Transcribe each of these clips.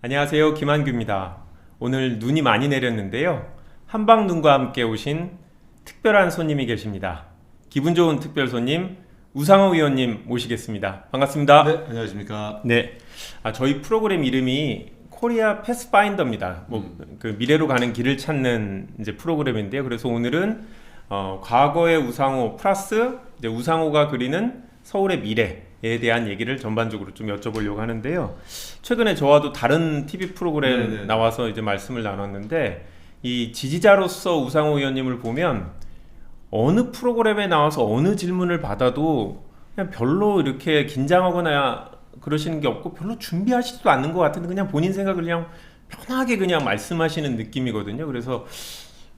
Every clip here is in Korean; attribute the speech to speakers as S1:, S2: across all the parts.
S1: 안녕하세요. 김한규입니다. 오늘 눈이 많이 내렸는데요. 한방눈과 함께 오신 특별한 손님이 계십니다. 기분 좋은 특별 손님 우상호 의원님 모시겠습니다. 반갑습니다.
S2: 네, 안녕하십니까.
S1: 네, 저희 프로그램 이름이 코리아 패스파인더입니다. 그 미래로 가는 길을 찾는 이제 프로그램인데요. 그래서 오늘은 과거의 우상호 플러스 이제 우상호가 그리는 서울의 미래에 대한 얘기를 전반적으로 좀 여쭤보려고 하는데요. 최근에 저와도 다른 TV 프로그램
S2: 네네.
S1: 나와서 이제 말씀을 나눴는데 이 지지자로서 우상호 의원님을 보면 어느 프로그램에 나와서 어느 질문을 받아도 그냥 별로 이렇게 긴장하거나 그러시는 게 없고 별로 준비하시지도 않는 것 같은데 그냥 본인 생각을 그냥 편하게 그냥 말씀하시는 느낌이거든요. 그래서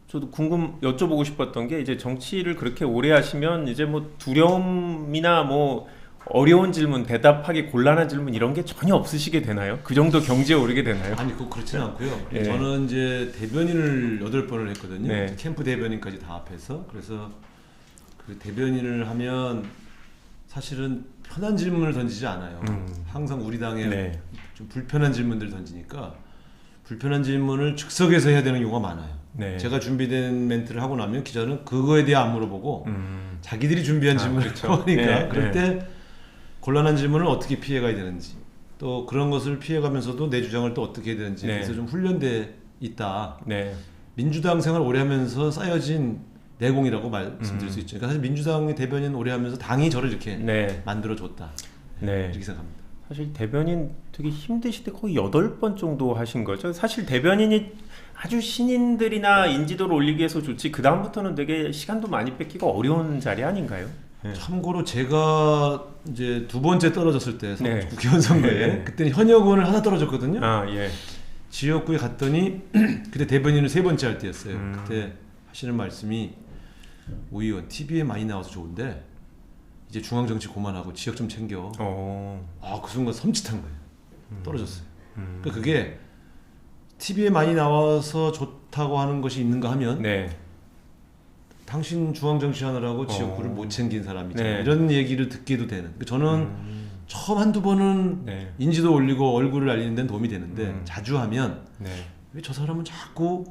S1: 저도 여쭤보고 싶었던 게 이제 정치를 그렇게 오래 하시면 이제 뭐 두려움이나 뭐 어려운 질문, 대답하기 곤란한 질문 이런 게 전혀 없으시게 되나요? 그 정도 경지에 오르게 되나요?
S2: 아니, 그거 그렇지는 않고요.
S1: 네.
S2: 저는 이제 대변인을 8번을 했거든요.
S1: 네.
S2: 캠프 대변인까지 다 합해서. 그래서 그 대변인을 하면 사실은 편한 질문을 던지지 않아요. 항상 우리 당에
S1: 네.
S2: 좀 불편한 질문들을 던지니까 불편한 질문을 즉석에서 해야 되는 경우가 많아요.
S1: 네.
S2: 제가 준비된 멘트를 하고 나면 기자는 그거에 대해 안 물어보고 자기들이 준비한 질문을
S1: 그렇죠.
S2: 하니까
S1: 네,
S2: 그럴 때 곤란한 질문을 어떻게 피해가야 되는지 또 그런 것을 피해가면서도 내 주장을 또 어떻게 해야 되는지
S1: 네.
S2: 그래서 좀 훈련돼 있다.
S1: 네.
S2: 민주당 생활 오래 하면서 쌓여진 내공이라고 말씀드릴 수 있죠. 그러니까 사실 민주당의 대변인 오래 하면서 당이 저를 이렇게
S1: 네.
S2: 만들어줬다.
S1: 네.
S2: 이렇게 생각합니다.
S1: 사실 대변인 되게 힘드실 때 거의 8번 정도 하신 거죠. 사실 대변인이 아주 신인들이나 인지도를 올리기 위해서 좋지 그 다음부터는 되게 시간도 많이 뺏기고 어려운 자리 아닌가요? 네.
S2: 참고로 제가 이제 2번째 떨어졌을 때
S1: 네.
S2: 국회의원 선거에
S1: 네.
S2: 그때는 현역원을 하나 떨어졌거든요.
S1: 예.
S2: 지역구에 갔더니 그때 대변인을 3번째 할 때였어요. 그때 하시는 말씀이 오 의원 TV에 많이 나와서 좋은데 이제 중앙정치 그만하고 지역 좀 챙겨. 그 순간 섬찟한 거예요. 떨어졌어요. 그러니까 그게 TV에 많이 나와서 좋다고 하는 것이 있는가 하면
S1: 네.
S2: 당신 중앙정치 하느라고 지역구를 못 챙긴 사람이잖아요.
S1: 네.
S2: 이런 얘기를 듣게도 되는. 그러니까 저는 처음 한두 번은
S1: 네.
S2: 인지도 올리고 얼굴을 알리는 데는 도움이 되는데 자주 하면
S1: 네.
S2: 왜 저 사람은 자꾸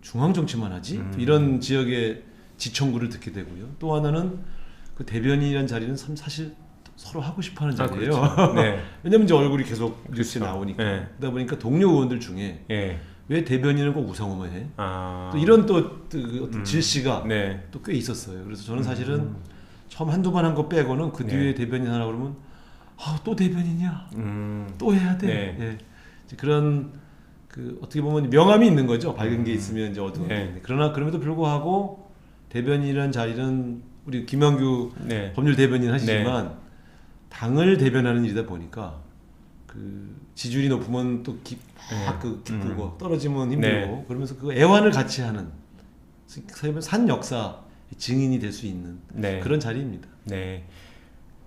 S2: 중앙정치만 하지? 이런 지역의 지청구를 듣게 되고요. 또 하나는 그 대변인이라는 자리는 사실 서로 하고 싶어하는 자리예요.
S1: 그렇죠. 네.
S2: 왜냐면 이제 얼굴이 계속 뉴스에
S1: 그렇죠.
S2: 나오니까.
S1: 네.
S2: 그러다 보니까 동료 의원들 중에
S1: 예.
S2: 왜 대변인은 꼭 우상호만 해? 또 이런 그 어떤 질시가
S1: 네.
S2: 또 꽤 있었어요. 그래서 저는 사실은 처음 한두 번 한 거 빼고는 그 뒤에
S1: 네.
S2: 대변인 하라 그러면 또 대변인이야. 또 해야 돼.
S1: 네.
S2: 예. 이제 그런 그 어떻게 보면 명함이 있는 거죠. 밝은 게 있으면 이제 어두운 게
S1: 네.
S2: 있는데. 그러나 그럼에도 불구하고 대변인이라는 자리는 우리 김한규
S1: 네.
S2: 법률 대변인 하시지만 당을 대변하는 일이다 보니까 그 지지율이 높으면 또 기쁘고 떨어지면 힘들고
S1: 네.
S2: 그러면서 그 애환을 같이 하는 산 역사 증인이 될 수 있는
S1: 네.
S2: 그런 자리입니다.
S1: 네.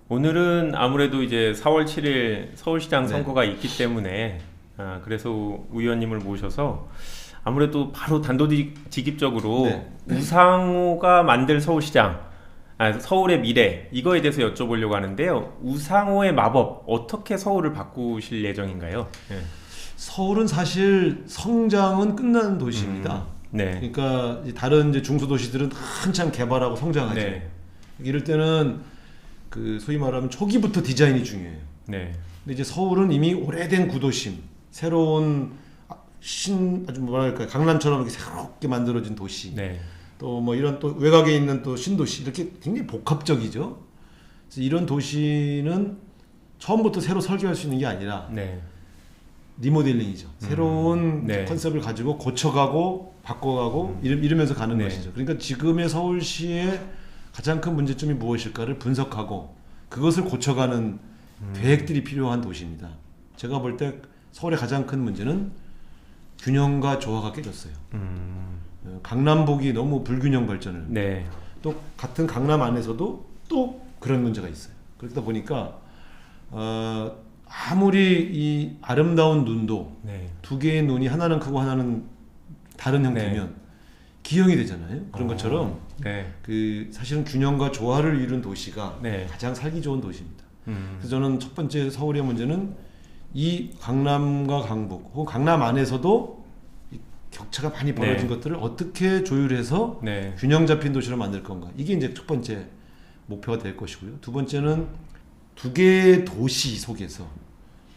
S1: 오늘은 아무래도 이제 4월 7일 서울시장
S2: 네.
S1: 선거가 있기 때문에 그래서 우 의원님을 모셔서 아무래도 바로 단도직입적으로
S2: 네.
S1: 우상호가 만들 서울시장, 서울의 미래 이거에 대해서 여쭤보려고 하는데요. 우상호의 마법 어떻게 서울을 바꾸실 예정인가요? 네.
S2: 서울은 사실 성장은 끝난 도시입니다.
S1: 네.
S2: 그러니까 이제 다른 이제 중소도시들은 한참 개발하고 성장하죠.
S1: 네.
S2: 이럴 때는 그 소위 말하면 초기부터 디자인이 중요해요.
S1: 네.
S2: 근데 이제 서울은 이미 오래된 구도심, 새로운 아주 뭐랄까 강남처럼 이렇게 새롭게 만들어진 도시,
S1: 네.
S2: 또 뭐 이런 또 외곽에 있는 또 신도시 이렇게 굉장히 복합적이죠. 그래서 이런 도시는 처음부터 새로 설계할 수 있는 게 아니라
S1: 네.
S2: 리모델링이죠. 새로운
S1: 네.
S2: 컨셉을 가지고 고쳐가고 바꿔가고 이러면서 가는
S1: 네.
S2: 것이죠. 그러니까 지금의 서울시의 가장 큰 문제점이 무엇일까를 분석하고 그것을 고쳐가는 계획들이 필요한 도시입니다. 제가 볼 때 서울의 가장 큰 문제는 균형과 조화가 깨졌어요. 강남북이 너무 불균형 발전을
S1: 네.
S2: 또 같은 강남 안에서도 또 그런 문제가 있어요. 그러다 보니까 아무리 이 아름다운 눈도
S1: 네.
S2: 두 개의 눈이 하나는 크고 하나는 다른 형태면 기형이 되잖아요. 그런 것처럼
S1: 네.
S2: 그 사실은 균형과 조화를 이룬 도시가
S1: 네.
S2: 가장 살기 좋은 도시입니다. 그래서 저는 첫 번째 서울의 문제는 이 강남과 강북 혹은 강남 안에서도 이 격차가 많이 벌어진
S1: 네.
S2: 것들을 어떻게 조율해서
S1: 네.
S2: 균형 잡힌 도시로 만들 건가. 이게 이제 첫 번째 목표가 될 것이고요. 두 번째는 두 개의 도시 속에서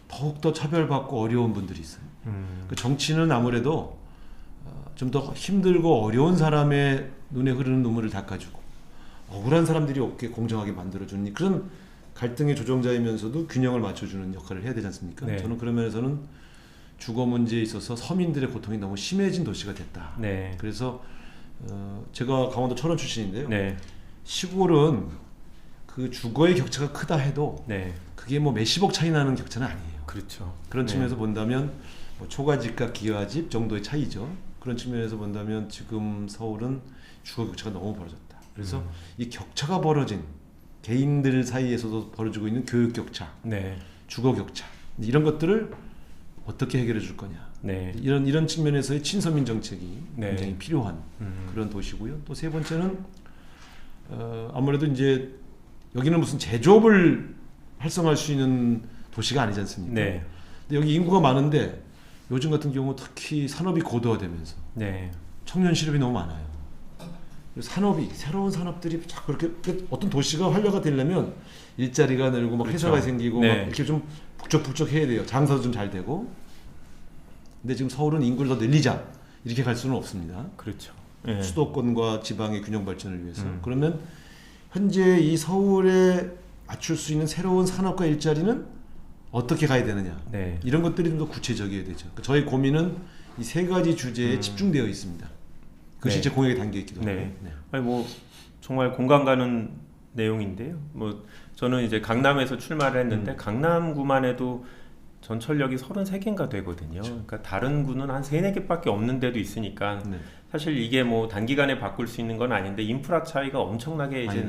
S2: 더욱더 차별받고 어려운 분들이 있어요. 그 정치는 아무래도 좀 더 힘들고 어려운 사람의 눈에 흐르는 눈물을 닦아주고 억울한 사람들이 없게 공정하게 만들어주는 그런 갈등의 조정자이면서도 균형을 맞춰주는 역할을 해야 되지 않습니까?
S1: 네.
S2: 저는 그런 면에서는 주거 문제에 있어서 서민들의 고통이 너무 심해진 도시가 됐다.
S1: 네.
S2: 그래서 제가 강원도 철원 출신인데요.
S1: 네.
S2: 시골은 그 주거의 격차가 크다 해도
S1: 네.
S2: 그게 뭐 몇십억 차이 나는 격차는 아니에요.
S1: 그렇죠.
S2: 그런
S1: 네.
S2: 측면에서 본다면 뭐 초가집과 기와집 정도의 차이죠. 그런 측면에서 본다면 지금 서울은 주거 격차가 너무 벌어졌다. 그래서 이 격차가 벌어진 개인들 사이에서도 벌어지고 있는 교육 격차,
S1: 네.
S2: 주거 격차 이런 것들을 어떻게 해결해 줄 거냐.
S1: 네.
S2: 이런 측면에서의 친서민 정책이
S1: 네.
S2: 굉장히 필요한 그런 도시고요. 또 세 번째는 아무래도 이제 여기는 무슨 제조업을 활성화할 수 있는 도시가 아니지 않습니까?
S1: 네.
S2: 근데 여기 인구가 많은데 요즘 같은 경우 특히 산업이 고도화되면서
S1: 네.
S2: 청년 실업이 너무 많아요. 그래서 산업이 새로운 산업들이 자꾸 그렇게 어떤 도시가 활력화 되려면 일자리가 늘고 막
S1: 그렇죠.
S2: 회사가 생기고
S1: 네.
S2: 막 이렇게 좀 북적북적 해야 돼요. 장사도 좀 잘 되고. 근데 지금 서울은 인구를 더 늘리자 이렇게 갈 수는 없습니다.
S1: 그렇죠. 네.
S2: 수도권과 지방의 균형 발전을 위해서. 그러면 현재 이 서울에 맞출 수 있는 새로운 산업과 일자리는 어떻게 가야 되느냐.
S1: 네.
S2: 이런 것들이 좀 더 구체적이어야 되죠. 그러니까 저희 고민은 이 세 가지 주제에 집중되어 있습니다. 그것이
S1: 네.
S2: 제 공약에 담겨 있기도 하고.
S1: 네. 아니 뭐 정말 공감 가는 내용인데요. 뭐 저는 이제 강남에서 출마를 했는데 강남구만 해도 전철역이 33개인가 되거든요.
S2: 그렇죠.
S1: 그러니까 다른 구는 한 3, 4개밖에 없는 데도 있으니까
S2: 네.
S1: 사실 이게 뭐 단기간에 바꿀 수 있는 건 아닌데 인프라 차이가 엄청나게 이제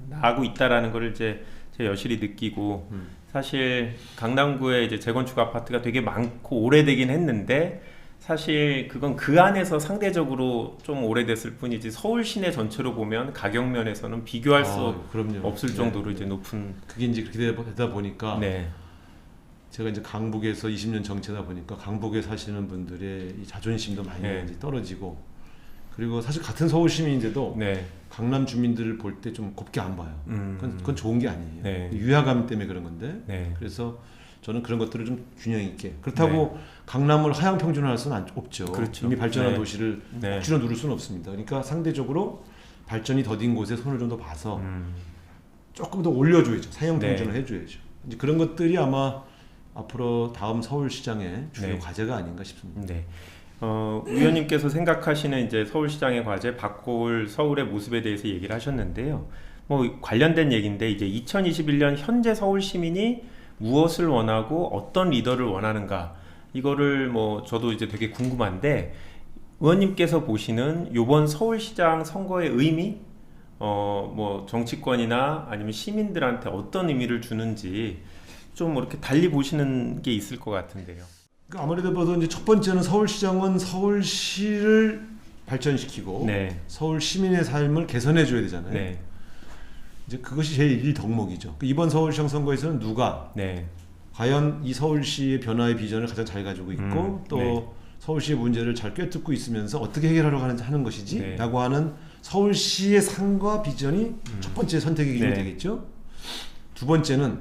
S1: 나고 있다라는 걸 이제 제가 여실히 느끼고 사실 강남구에 이제 재건축 아파트가 되게 많고 오래되긴 했는데 사실 그건 그 안에서 상대적으로 좀 오래됐을 뿐이지 서울 시내 전체로 보면 가격 면에서는 비교할 수
S2: 그럼요.
S1: 없을
S2: 네.
S1: 정도로 이제 높은.
S2: 그게 이제 그렇게 되다 보니까
S1: 네.
S2: 제가 이제 강북에서 20년 정치다 보니까 강북에 사시는 분들의 이 자존심도 많이
S1: 네.
S2: 이제 떨어지고 그리고 사실 같은 서울 시민인데도
S1: 네.
S2: 강남 주민들을 볼 때 좀 곱게 안 봐요. 그건 좋은 게 아니에요.
S1: 네.
S2: 유화감 때문에 그런 건데.
S1: 네.
S2: 그래서 저는 그런 것들을 좀 균형 있게. 그렇다고 강남을 하향 평준화할 수는 없죠.
S1: 그렇죠.
S2: 이미 발전한
S1: 네.
S2: 도시를
S1: 네.
S2: 억지로 누를 수는 없습니다. 그러니까 상대적으로 발전이 더딘 곳에 손을 좀 더 봐서 조금 더 올려줘야죠. 상향
S1: 네.
S2: 평준을 해줘야죠. 이제 그런 것들이 아마 앞으로 다음 서울시장의 주요
S1: 네.
S2: 과제가 아닌가 싶습니다.
S1: 네. 위원님께서 생각하시는 이제 서울시장의 과제, 바꿀 서울의 모습에 대해서 얘기를 하셨는데요. 뭐 관련된 얘기인데 이제 2021년 현재 서울 시민이 무엇을 원하고 어떤 리더를 원하는가 이거를 뭐 저도 이제 되게 궁금한데 의원님께서 보시는 이번 서울시장 선거의 의미, 뭐 정치권이나 아니면 시민들한테 어떤 의미를 주는지 좀 이렇게 달리 보시는 게 있을 것 같은데요.
S2: 그러니까 아무래도 봐도 이제 첫 번째는 서울시장은 서울시를 발전시키고
S1: 네.
S2: 서울 시민의 삶을 개선해 줘야 되잖아요.
S1: 네.
S2: 이제 그것이 제일 일 덕목이죠. 이번 서울시장 선거에서는 누가
S1: 네.
S2: 과연 이 서울시의 변화의 비전을 가장 잘 가지고 있고 또
S1: 네.
S2: 서울시의 문제를 잘 꿰뚫고 있으면서 어떻게 해결하려고 하는 것이지
S1: 네.
S2: 라고 하는 서울시의 상과 비전이 첫 번째 선택의 기준이
S1: 네.
S2: 되겠죠. 두 번째는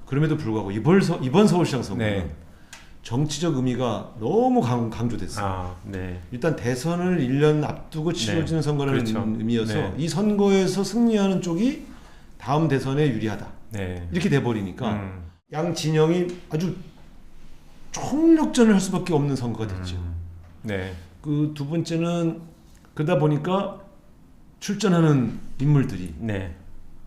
S2: 그럼에도 불구하고 이번 서울시장 선거는
S1: 네.
S2: 정치적 의미가 너무 강조됐어요.
S1: 아, 네.
S2: 일단 대선을 1년 앞두고 치러지는
S1: 네.
S2: 선거라는
S1: 그렇죠.
S2: 의미여서
S1: 네.
S2: 이 선거에서 승리하는 쪽이 다음 대선에 유리하다.
S1: 네.
S2: 이렇게 돼버리니까 양 진영이 아주 총력전을 할 수밖에 없는 선거가 됐죠.
S1: 네.
S2: 그 두 번째는 그러다 보니까 출전하는 인물들이
S1: 네.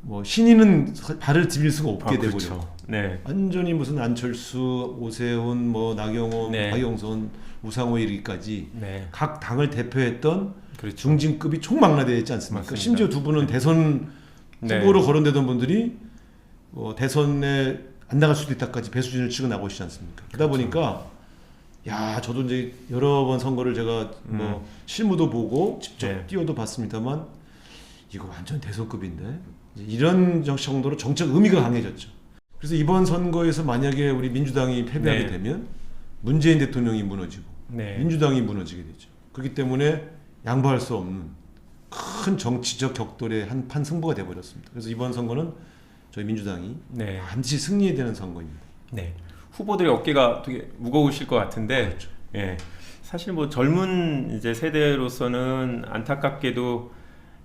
S2: 뭐 신인은 발을 디딜 수가 없게 돼버렸고
S1: 그렇죠. 네.
S2: 완전히 무슨 안철수, 오세훈, 뭐 나경원,
S1: 네.
S2: 박영선, 우상호 이르기까지
S1: 네.
S2: 각 당을 대표했던
S1: 그렇죠.
S2: 중진급이 총망라되어 있지 않습니까?
S1: 맞습니다.
S2: 심지어 두 분은 대선
S1: 네.
S2: 후보로 거론되던 분들이 대선에 안 나갈 수도 있다까지 배수진을 치고 나오시지 않습니까? 그러다 보니까 야 저도 이제 여러 번 선거를 제가 뭐 실무도 보고 직접
S1: 네.
S2: 뛰어도 봤습니다만 이거 완전 대선급인데 이런 정도로 정책 의미가 강해졌죠. 그래서 이번 선거에서 만약에 우리 민주당이 패배하게
S1: 네.
S2: 되면 문재인 대통령이 무너지고
S1: 네.
S2: 민주당이 무너지게 되죠. 그렇기 때문에 양보할 수 없는 큰 정치적 격돌의 한판 승부가 돼버렸습니다. 그래서 이번 선거는 저희 민주당이
S1: 네.
S2: 반드시 승리해야 되는 선거입니다.
S1: 네. 후보들의 어깨가 되게 무거우실 것 같은데,
S2: 그렇죠.
S1: 예. 사실 뭐 젊은 이제 세대로서는 안타깝게도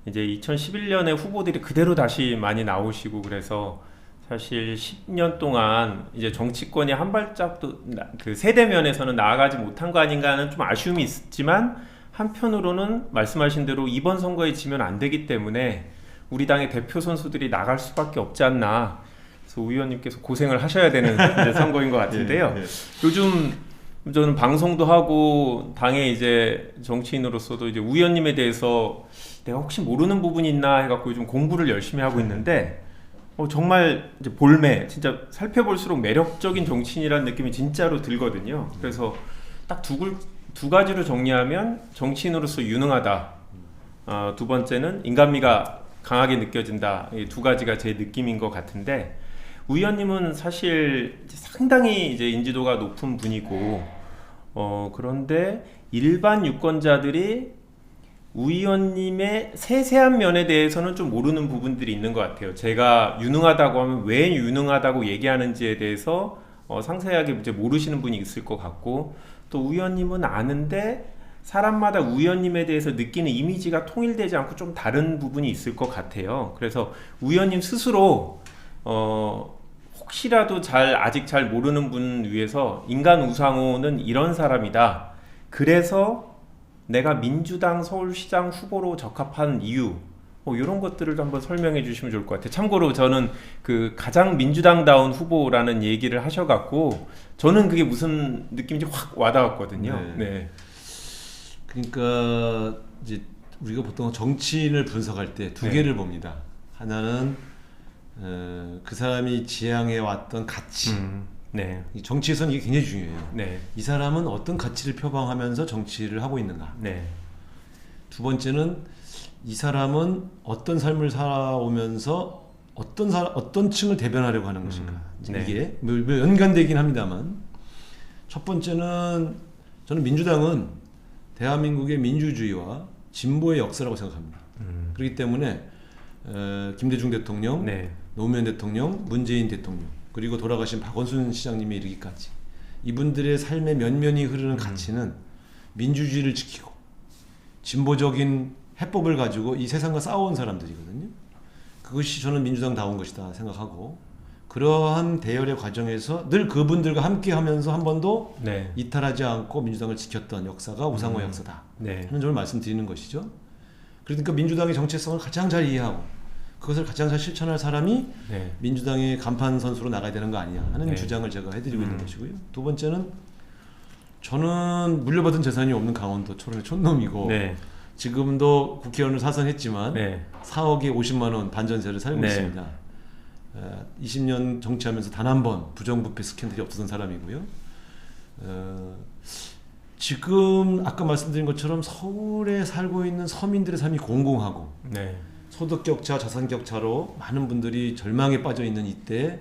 S1: 이제 2011년에 후보들이 그대로 다시 많이 나오시고 그래서 사실 10년 동안 이제 정치권이 한 발짝도 그 세대 면에서는 나아가지 못한 거 아닌가 하는 좀 아쉬움이 있지만 한편으로는 말씀하신 대로 이번 선거에 지면 안 되기 때문에 우리 당의 대표 선수들이 나갈 수밖에 없지 않나. 그래서 우 의원님께서 고생을 하셔야 되는 이제 선거인 것 같은데요.
S2: 예, 예.
S1: 요즘 저는 방송도 하고 당의 이제 정치인으로서도 이제 우 의원님에 대해서 내가 혹시 모르는 부분이 있나 해갖고 요즘 공부를 열심히 하고 있는데 정말 이제 볼매 진짜 살펴볼수록 매력적인 정치인이라는 느낌이 진짜로 들거든요. 그래서 딱 두 가지로 정리하면 정치인으로서 유능하다. 두 번째는 인간미가 강하게 느껴진다. 이 두 가지가 제 느낌인 것 같은데 우 의원님은 사실 상당히 이제 인지도가 높은 분이고 그런데 일반 유권자들이 우 의원님의 세세한 면에 대해서는 좀 모르는 부분들이 있는 것 같아요. 제가 유능하다고 하면 왜 유능하다고 얘기하는지에 대해서 상세하게 이제 모르시는 분이 있을 것 같고 또 우 의원님은 아는데 사람마다 우 의원님에 대해서 느끼는 이미지가 통일되지 않고 좀 다른 부분이 있을 것 같아요. 그래서 우 의원님 스스로 혹시라도 아직 잘 모르는 분 위해서 인간 우상호는 이런 사람이다. 그래서 내가 민주당 서울시장 후보로 적합한 이유 이런 것들을 한번 설명해 주시면 좋을 것 같아요. 참고로 저는 그 가장 민주당다운 후보라는 얘기를 하셔갖고 저는 그게 무슨 느낌인지 확 와닿았거든요.
S2: 네.
S1: 네.
S2: 그러니까 이제 우리가 보통 정치인을 분석할 때 두
S1: 네.
S2: 개를 봅니다. 하나는 그 사람이 지향해 왔던 가치.
S1: 네.
S2: 이 정치에서는 이게 굉장히 중요해요.
S1: 네.
S2: 이 사람은 어떤 가치를 표방하면서 정치를 하고 있는가.
S1: 네.
S2: 두 번째는 이 사람은 어떤 삶을 살아오면서 어떤 층을 대변하려고 하는 것인가.
S1: 네.
S2: 이게 뭐 연관되긴 합니다만 첫 번째는 저는 민주당은 대한민국의 민주주의와 진보의 역사라고 생각합니다. 그렇기 때문에 김대중 대통령,
S1: 네.
S2: 노무현 대통령, 문재인 대통령 그리고 돌아가신 박원순 시장님에 이르기까지 이분들의 삶의 면면이 흐르는 가치는 민주주의를 지키고 진보적인 해법을 가지고 이 세상과 싸워온 사람들이거든요. 그것이 저는 민주당다운 것이다 생각하고 그러한 대열의 과정에서 늘 그분들과 함께하면서 한 번도
S1: 네.
S2: 이탈하지 않고 민주당을 지켰던 역사가 우상호 역사다
S1: 네.
S2: 하는 점을 말씀드리는 것이죠. 그러니까 민주당의 정체성을 가장 잘 이해하고 그것을 가장 잘 실천할 사람이
S1: 네.
S2: 민주당의 간판 선수로 나가야 되는 거 아니냐 하는
S1: 네.
S2: 주장을 제가 해드리고 있는 것이고요. 두 번째는 저는 물려받은 재산이 없는 강원도 초론의 촌놈이고
S1: 네.
S2: 지금도 국회의원을 사선했지만
S1: 네.
S2: 4억에 50만 원 반전세를 살고
S1: 네.
S2: 있습니다. 20년 정치하면서 단 한 번 부정부패 스캔들이 없었던 사람이고요. 지금 아까 말씀드린 것처럼 서울에 살고 있는 서민들의 삶이 공공하고
S1: 네.
S2: 소득 격차, 자산 격차로 많은 분들이 절망에 빠져 있는 이때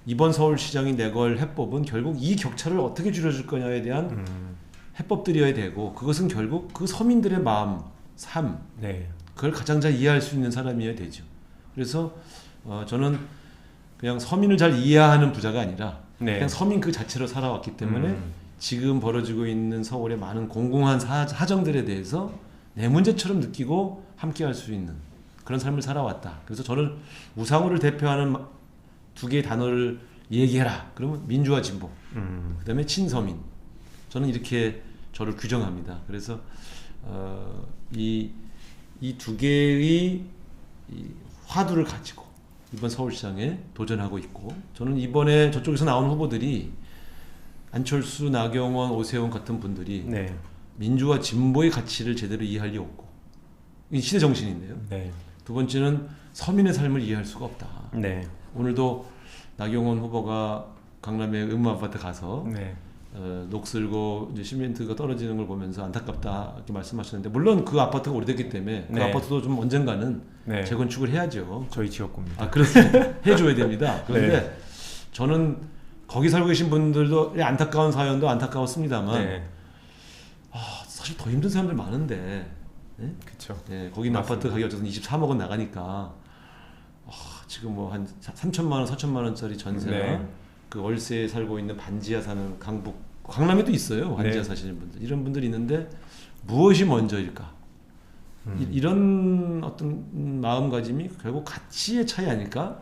S2: 이번 서울시장이 내걸 해법은 결국 이 격차를 어떻게 줄여줄 거냐에 대한 해법들이어야 되고 그것은 결국 그 서민들의 마음, 삶
S1: 네.
S2: 그걸 가장 잘 이해할 수 있는 사람이어야 되죠. 그래서 저는 그냥 서민을 잘 이해하는 부자가 아니라
S1: 네.
S2: 그냥 서민 그 자체로 살아왔기 때문에 지금 벌어지고 있는 서울의 많은 공공한 사정들에 대해서 내 문제처럼 느끼고 함께할 수 있는 그런 삶을 살아왔다. 그래서 저는 우상호를 대표하는 두 개의 단어를 얘기해라. 그러면 민주화 진보, 그다음에 친서민. 저는 이렇게 저를 규정합니다. 그래서 이 두 개의 이 화두를 가지고 이번 서울시장에 도전하고 있고 저는 이번에 저쪽에서 나온 후보들이 안철수, 나경원, 오세훈 같은 분들이
S1: 네.
S2: 민주화 진보의 가치를 제대로 이해할 리 없고 이 시대 정신인데요.
S1: 네.
S2: 두 번째는 서민의 삶을 이해할 수가 없다.
S1: 네.
S2: 오늘도 나경원 후보가 강남의 의무아파트 가서
S1: 네.
S2: 녹슬고 이제 시멘트가 떨어지는 걸 보면서 안타깝다 이렇게 말씀하셨는데 물론 그 아파트가 오래됐기 때문에 그
S1: 네.
S2: 아파트도 좀 언젠가는
S1: 네.
S2: 재건축을 해야죠.
S1: 저희 지역구입니다.
S2: 그렇습니다. 해줘야 됩니다. 그런데 저는 거기 살고 계신 분들도 안타까운 사연도 안타까웠습니다만
S1: 네.
S2: 사실 더 힘든 사람들 많은데
S1: 그렇죠.
S2: 거기 아파트 가격이 어쨌든 23억은 나가니까 지금 뭐 한 3천만 원, 4천만 원짜리 전세나
S1: 네.
S2: 그 월세에 살고 있는 반지하 사는 강남에도 있어요. 반지하
S1: 네.
S2: 사시는 분들 이런 분들이 있는데 무엇이 먼저일까? 이런 어떤 마음가짐이 결국 가치의 차이 아닐까?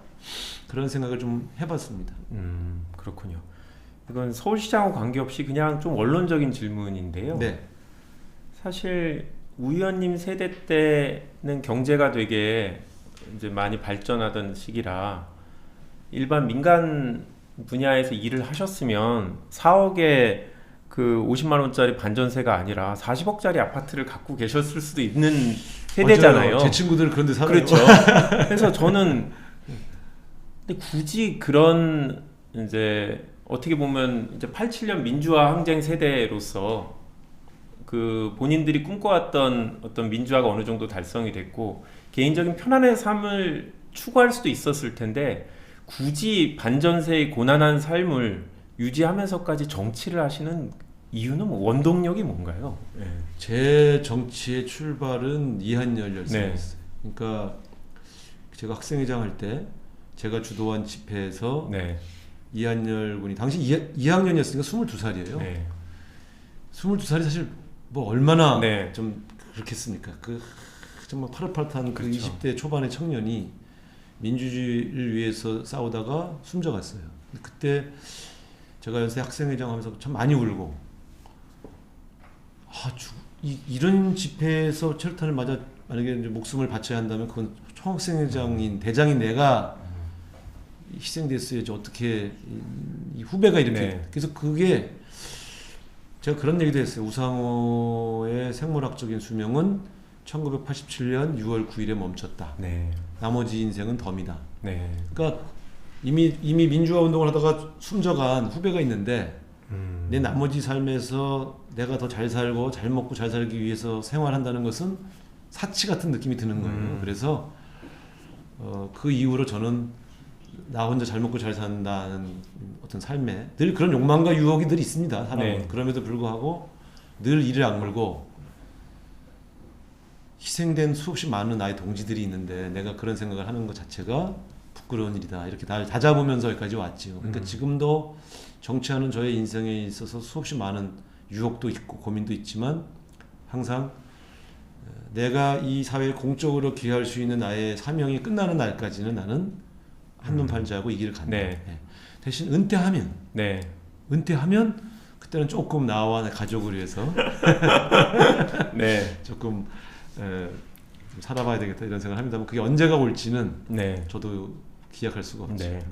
S2: 그런 생각을 좀 해봤습니다.
S1: 그렇군요. 이건 서울시장하고 관계없이 그냥 좀 원론적인 질문인데요.
S2: 네.
S1: 사실 우 의원님 세대 때는 경제가 되게 이제 많이 발전하던 시기라 일반 민간 분야에서 일을 하셨으면 4억에 그 50만 원짜리 반전세가 아니라 40억짜리 아파트를 갖고 계셨을 수도 있는 세대잖아요.
S2: 맞아요. 제 친구들 그런 데 살아요.
S1: 그렇죠. 그래서 저는 근데 굳이 그런 이제 어떻게 보면 이제 87년 민주화 항쟁 세대로서 그 본인들이 꿈꿔왔던 어떤 민주화가 어느 정도 달성이 됐고 개인적인 편안한 삶을 추구할 수도 있었을 텐데 굳이 반전세의 고난한 삶을 유지하면서까지 정치를 하시는 이유는 뭐 원동력이 뭔가요? 네.
S2: 제 정치의 출발은 이한열 열사였어요.
S1: 네.
S2: 그러니까 제가 학생회장 할 때 제가 주도한 집회에서
S1: 네.
S2: 이한열 군이 당시 2학년이었으니까 22살이에요.
S1: 네.
S2: 22살이 사실 뭐 얼마나
S1: 네.
S2: 좀 그렇겠습니까? 그 정말 파릇파릇한 그
S1: 그렇죠.
S2: 20대 초반의 청년이 민주주의를 위해서 싸우다가 숨져갔어요. 그때 제가 연세 학생회장 하면서 참 많이 울고 이런 집회에서 철탄을 맞아 만약에 이제 목숨을 바쳐야 한다면 그건 총학생회장인 대장인 내가 희생됐어야지 어떻게 이 후배가 이렇게
S1: 네.
S2: 그래서 그게 제가 그런 얘기도 했어요. 우상호의 생물학적인 수명은 1987년 6월 9일에 멈췄다.
S1: 네.
S2: 나머지 인생은 덤이다.
S1: 네.
S2: 그러니까 이미 민주화 운동을 하다가 숨져간 후배가 있는데 내 나머지 삶에서 내가 더 잘 살고 잘 먹고 잘 살기 위해서 생활한다는 것은 사치 같은 느낌이 드는 거예요. 그래서 그 이후로 저는 나 혼자 잘 먹고 잘 산다는 어떤 삶에 늘 그런 욕망과 유혹이 늘 있습니다. 사람은.
S1: 네.
S2: 그럼에도 불구하고 늘 이를 악물고 희생된 수없이 많은 나의 동지들이 있는데 내가 그런 생각을 하는 것 자체가 부끄러운 일이다. 이렇게 날 다잡으면서 여기까지 왔지요. 그러니까 지금도 정치하는 저의 인생에 있어서 수없이 많은 유혹도 있고 고민도 있지만 항상 내가 이 사회에 공적으로 기여할 수 있는 나의 사명이 끝나는 날까지는 나는 한눈 팔지 않고 이 길을 간다.
S1: 네.
S2: 네. 대신 은퇴하면
S1: 네.
S2: 그때는 조금 나와 내 가족을 위해서
S1: 네.
S2: 조금 좀 살아봐야 되겠다 이런 생각을 합니다만 그게 언제가 올지는
S1: 네.
S2: 저도 기약할 수가 없죠.
S1: 네.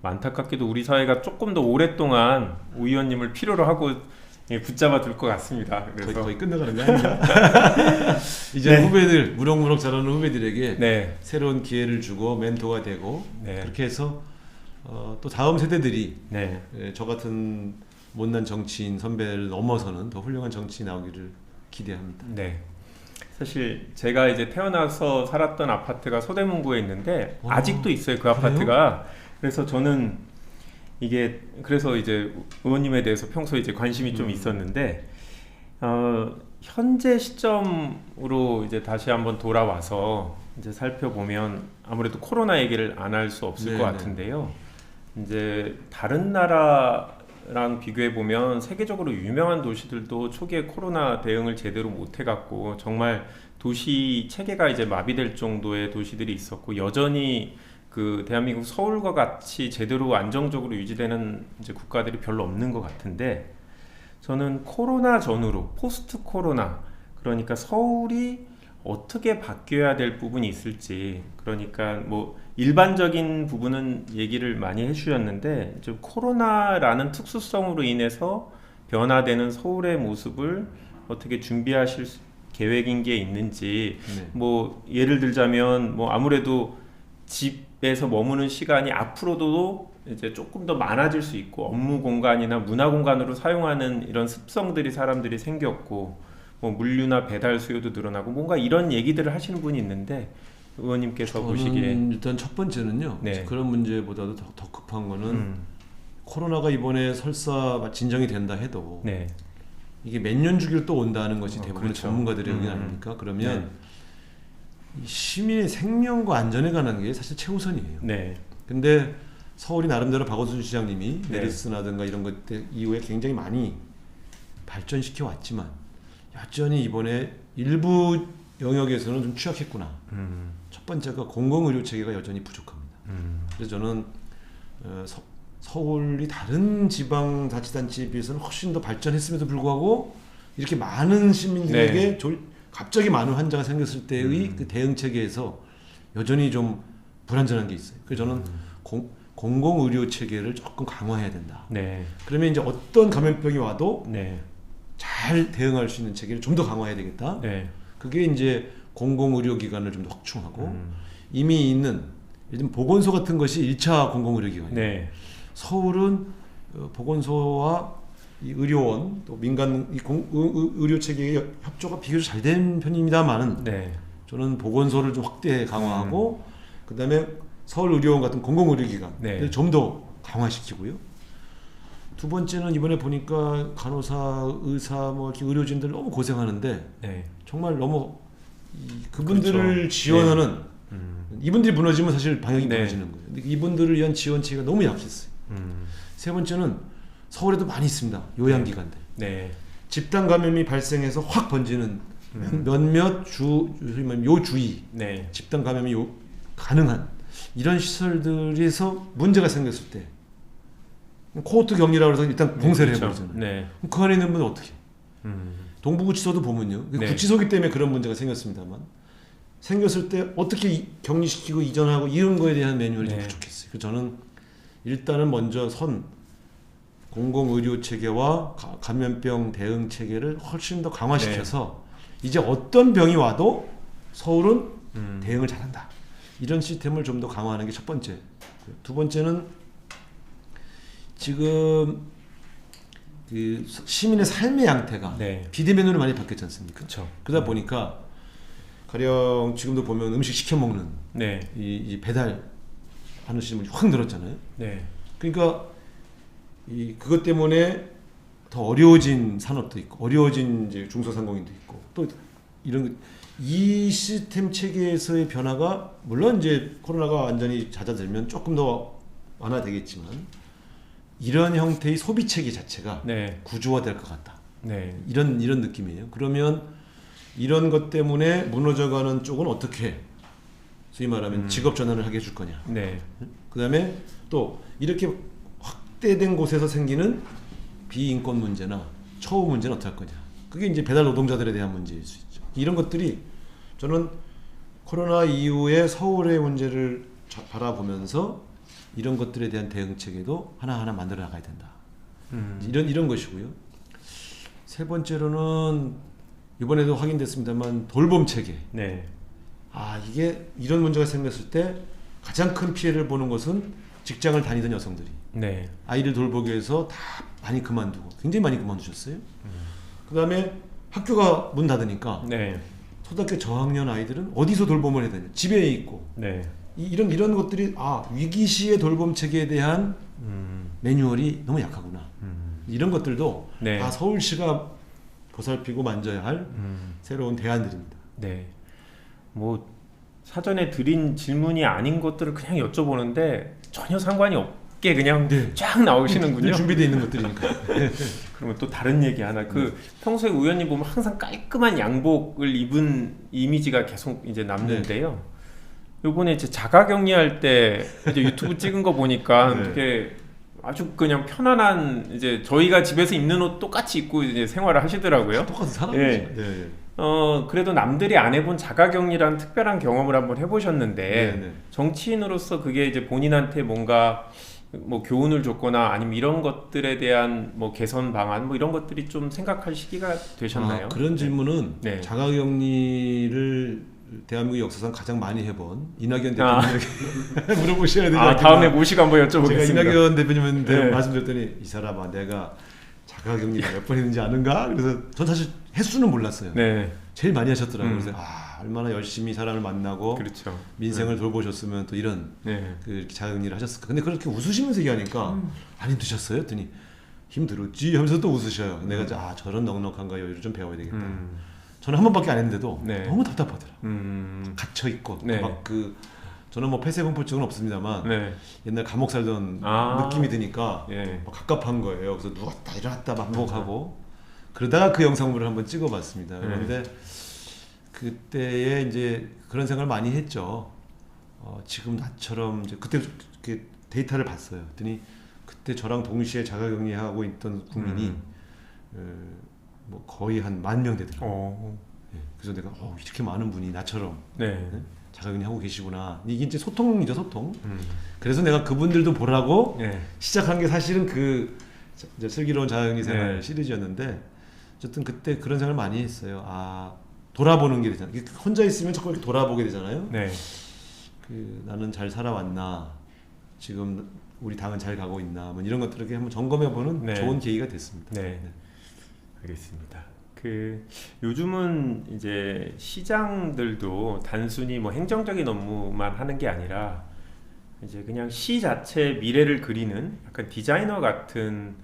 S1: 안타깝게도 우리 사회가 조금 더 오랫동안 우 의원님을 필요로 하고 붙잡아 둘 것 같습니다. 그래서
S2: 거의 끝나가는 거 아닌가? 이제
S1: 네.
S2: 후배들 무럭무럭 자라는 후배들에게
S1: 네.
S2: 새로운 기회를 주고 멘토가 되고
S1: 네.
S2: 그렇게 해서 또 다음 세대들이
S1: 네.
S2: 저 같은 못난 정치인 선배를 넘어서는 더 훌륭한 정치인 나오기를 기대합니다.
S1: 네. 사실 제가 이제 태어나서 살았던 아파트가 서대문구에 있는데
S2: 와,
S1: 아직도 있어요. 그
S2: 그래요?
S1: 아파트가. 그래서 저는 이게 그래서 이제 의원님에 대해서 평소에 이제 관심이 좀 있었는데 현재 시점으로 이제 다시 한번 돌아와서 이제 살펴보면 아무래도 코로나 얘기를 안 할 수 없을
S2: 네,
S1: 것
S2: 네.
S1: 같은데요. 이제 다른 나라랑 비교해 보면 세계적으로 유명한 도시들도 초기에 코로나 대응을 제대로 못 해갖고 정말 도시 체계가 이제 마비될 정도의 도시들이 있었고 여전히 그 대한민국 서울과 같이 제대로 안정적으로 유지되는 이제 국가들이 별로 없는 것 같은데 저는 코로나 전후로 포스트 코로나 그러니까 서울이 어떻게 바뀌어야 될 부분이 있을지 그러니까 뭐 일반적인 부분은 얘기를 많이 해주셨는데 좀 코로나라는 특수성으로 인해서 변화되는 서울의 모습을 어떻게 준비하실 계획인 게 있는지
S2: 네.
S1: 뭐 예를 들자면 뭐 아무래도 집에서 머무는 시간이 앞으로도 이제 조금 더 많아질 수 있고 업무 공간이나 문화 공간으로 사용하는 이런 습성들이 사람들이 생겼고 뭐 물류나 배달 수요도 늘어나고 뭔가 이런 얘기들을 하시는 분이 있는데 의원님께서 보시기에
S2: 일단 첫 번째는요.
S1: 네.
S2: 그런 문제보다도 더 급한 급한 거는 코로나가 이번에 설사 진정이 된다 해도
S1: 네.
S2: 이게 몇 년 주기로 또 온다는 것이 대부분의
S1: 그렇죠.
S2: 전문가들의 의견 아닙니까? 그러면 이 시민의 생명과 안전에 관한 게 사실 최우선이에요.
S1: 네.
S2: 근데 서울이 나름대로 박원순 시장님이
S1: 네.
S2: 메르스라든가 이런 것들 이후에 굉장히 많이 발전시켜 왔지만 여전히 이번에 일부 영역에서는 좀 취약했구나. 첫 번째가 공공의료 체계가 여전히 부족합니다. 그래서 저는 서울이 다른 지방자치단체에 비해서는 훨씬 더 발전했음에도 불구하고 이렇게 많은 시민들에게 갑자기 많은 환자가 생겼을 때의 그 대응 체계에서 여전히 좀 불안전한 게 있어요. 그래서 저는 공공의료 체계를 조금 강화해야 된다.
S1: 네.
S2: 그러면 이제 어떤 감염병이 와도
S1: 네.
S2: 잘 대응할 수 있는 체계를 좀 더 강화해야 되겠다.
S1: 네.
S2: 그게 이제 공공의료기관을 좀 더 확충하고 이미 있는 예를 들면 보건소 같은 것이 1차 공공의료기관이에요.
S1: 네.
S2: 서울은 보건소와 이 의료원 또 민간 의료 체계의 협조가 비교적 잘 된 편입니다만은
S1: 네.
S2: 저는 보건소를 좀 확대 강화하고 그다음에 서울의료원 같은 공공의료기관을
S1: 네.
S2: 좀 더 강화시키고요. 두 번째는 이번에 보니까 간호사, 의사, 뭐 이렇게 의료진들 너무 고생하는데
S1: 네.
S2: 정말 너무 그분들을
S1: 그렇죠.
S2: 지원하는 이분들이 무너지면 사실 방역이
S1: 네.
S2: 무너지는 거예요. 근데 이분들을 위한 지원 체계가 너무 약했어요. 세 번째는 서울에도 많이 있습니다. 요양기관들.
S1: 네.
S2: 집단 감염이 발생해서 확 번지는 몇몇 요 주위
S1: 네.
S2: 집단 감염이 가능한 이런 시설들에서 문제가 생겼을 때 코호트 격리라고 해서 일단 봉쇄를
S1: 그렇죠.
S2: 해버리잖아요.
S1: 네.
S2: 그럼 그 안에 있는 분은 어떻게? 동부구치소도 보면요.
S1: 네.
S2: 구치소기 때문에 그런 문제가 생겼습니다만 생겼을 때 어떻게 격리시키고 이전하고 이런 거에 대한 매뉴얼이 좀
S1: 네.
S2: 부족했어요. 그래서 저는 일단은 먼저 공공의료 체계와 감염병 대응 체계를 훨씬 더 강화시켜서 이제 어떤 병이 와도 서울은 대응을 잘한다. 이런 시스템을 좀 더 강화하는 게 첫 번째. 두 번째는 지금 그 시민의 삶의 양태가
S1: 네.
S2: 비대면으로 많이 바뀌었지 않습니까?
S1: 그렇죠.
S2: 그러다 보니까 가령 지금도 보면 음식 시켜 먹는
S1: 네.
S2: 이 배달 하는 시스템이 확 늘었잖아요.
S1: 네.
S2: 그러니까 그것 때문에 더 어려워진 산업도 있고 어려워진 이제 중소상공인도 있고 또 이런 이 시스템 체계에서의 변화가 물론 이제 코로나가 완전히 잦아들면 조금 더 완화되겠지만 이런 형태의 소비 체계 자체가
S1: 네.
S2: 구조화될 것 같다.
S1: 네.
S2: 이런 느낌이에요. 그러면 이런 것 때문에 무너져가는 쪽은 어떻게 소위 말하면 직업 전환을 하게 해줄 거냐.
S1: 네.
S2: 그다음에 또 이렇게 확대된 곳에서 생기는 비인권 문제나 처우 문제는 어떻게 할 거냐. 그게 이제 배달 노동자들에 대한 문제일 수 있죠. 이런 것들이 저는 코로나 이후에 서울의 문제를 바라보면서 이런 것들에 대한 대응 체계도 하나하나 만들어 나가야 된다. 이런 것이고요. 세 번째로는 이번에도 확인됐습니다만 돌봄 체계.
S1: 네.
S2: 이게 이런 문제가 생겼을 때 가장 큰 피해를 보는 것은 직장을 다니던 여성들이
S1: 네.
S2: 아이를 돌보기 위해서 다 많이 그만두고 굉장히 많이 그만두셨어요. 그다음에 학교가 문 닫으니까
S1: 네.
S2: 초등학교 저학년 아이들은 어디서 돌봄을 해야 되냐? 집에 있고
S1: 네.
S2: 이런 것들이 위기 시의 돌봄 체계에 대한 매뉴얼이 너무 약하구나. 이런 것들도
S1: 네.
S2: 서울시가 보살피고 만져야 할 새로운 대안들입니다.
S1: 네. 뭐 사전에 드린 질문이 아닌 것들을 그냥 여쭤보는데 전혀 상관이 없게 그냥 쫙 나오시는군요.
S2: 준비되어 있는 것들이니까.
S1: 그러면 또 다른 얘기 하나. 평소에 의원님 보면 항상 깔끔한 양복을 입은 이미지가 계속 이제 남는데요. 요번에 이제 자가격리할 때 이제 유튜브 찍은 거 보니까 되게 아주 그냥 편안한 이제 저희가 집에서 입는 옷 똑같이 입고 이제 생활을 하시더라고요.
S2: 똑같은 사람이죠.
S1: 그래도 남들이 안 해본 자가격리라는 특별한 경험을 한번 해보셨는데 정치인으로서 그게 이제 본인한테 뭔가 뭐 교훈을 줬거나 아니면 이런 것들에 대한 뭐 개선 방안 뭐 이런 것들이 좀 생각할 시기가 되셨나요?
S2: 그런 질문은 자가격리를 대한민국 역사상 가장 많이 해본 이낙연 대표님에게 물어보셔야 되지 않겠나.
S1: 다음에 모시고 한번 여쭤보겠습니다.
S2: 제가 이낙연 대표님한테 말씀드렸더니 이 사람아 내가 자가격리 몇 번 했는지 아는가? 그래서 전 사실 횟수는 몰랐어요. 제일 많이 하셨더라고요. 그래서 얼마나 열심히 사람을 만나고
S1: 그렇죠.
S2: 민생을 돌보셨으면 또 이런
S1: 네.
S2: 그 이렇게 자격리를 하셨을까. 근데 그렇게 웃으시면서 얘기하니까 안 힘드셨어요? 했더니 힘들었지 하면서 또 웃으셔요. 내가 저런 넉넉함과 여유를 좀 배워야 되겠다. 저는 한 번밖에 안 했는데도
S1: 네.
S2: 너무 답답하더라고요. 갇혀 있고
S1: 네.
S2: 저는 뭐 폐쇄공포증은 없습니다만
S1: 네.
S2: 옛날 감옥 살던 느낌이 드니까 막 갑갑한 거예요. 그래서 누웠다 일어났다 반복하고 그러다가 그 영상물을 한번 찍어봤습니다. 그런데 그때에 이제 그런 생각을 많이 했죠. 지금 나처럼 이제 그때 이렇게 데이터를 봤어요. 그랬더니 그때 저랑 동시에 자가격리하고 있던 국민이 뭐 거의 한 10,000명 되더라고요. 네. 그래서 내가 이렇게 많은 분이 나처럼 네? 자가격리하고 계시구나. 이게 이제 소통이죠, 소통. 그래서 내가 그분들도 보라고 시작한 게 사실은 그 이제 슬기로운 자가격리 생활 시리즈였는데 어쨌든 그때 그런 생각을 많이 했어요. 돌아보는 게 되잖아요. 혼자 있으면 자꾸 이렇게 돌아보게 되잖아요.
S1: 네.
S2: 나는 잘 살아왔나, 지금 우리 당은 잘 가고 있나, 뭐 이런 것들을 한번 점검해보는 좋은 계기가 됐습니다.
S1: 네. 알겠습니다. 요즘은 이제 시장들도 단순히 뭐 행정적인 업무만 하는 게 아니라 이제 그냥 시 자체 미래를 그리는 약간 디자이너 같은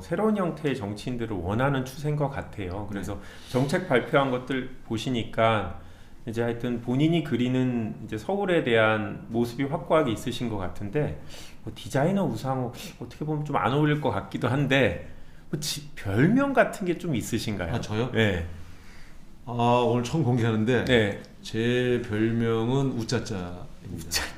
S1: 새로운 형태의 정치인들을 원하는 추세인 것 같아요. 그래서 정책 발표한 것들 보시니까 이제 하여튼 본인이 그리는 이제 서울에 대한 모습이 확고하게 있으신 것 같은데 뭐 디자이너 우상호 어떻게 보면 좀 안 어울릴 것 같기도 한데 뭐 별명 같은 게 좀 있으신가요?
S2: 저요?
S1: 네.
S2: 오늘 처음 공개하는데
S1: 네.
S2: 제 별명은 우짜짜입니다.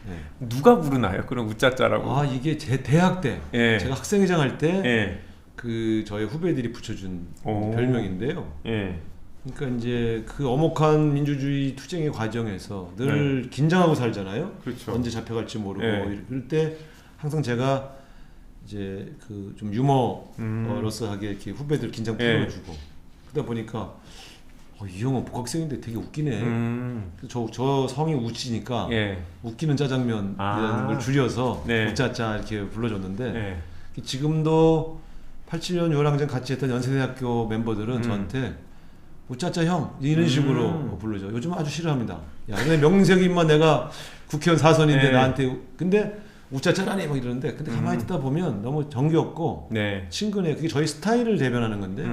S2: 네.
S1: 누가 부르나요? 그런 우짜짜라고?
S2: 이게 제 대학 때 제가 학생회장 할 때 그 저의 후배들이 붙여준 별명인데요. 그러니까 이제 그 엄혹한 민주주의 투쟁의 과정에서 늘 긴장하고 살잖아요.
S1: 그렇죠.
S2: 언제 잡혀갈지 모르고 이럴 때 항상 제가 이제 그 좀 유머러서 하게 이렇게 후배들 긴장 풀어주고 그러다 보니까 이 형은 복학생인데 되게 웃기네. 저 성이 우찌니까 웃기는 짜장면이라는 걸 줄여서 우짜짜 이렇게 불러줬는데 지금도 87년 유월항쟁 같이 했던 연세대학교 멤버들은 저한테 우짜짜 형 이런 식으로 부르죠. 요즘 아주 싫어합니다. 근데 명색이만 내가 국회의원 사선인데 나한테 근데 우짜짜라네 막 이러는데 근데 가만히 듣다 보면 너무 정겹고 친근해. 그게 저희 스타일을 대변하는 건데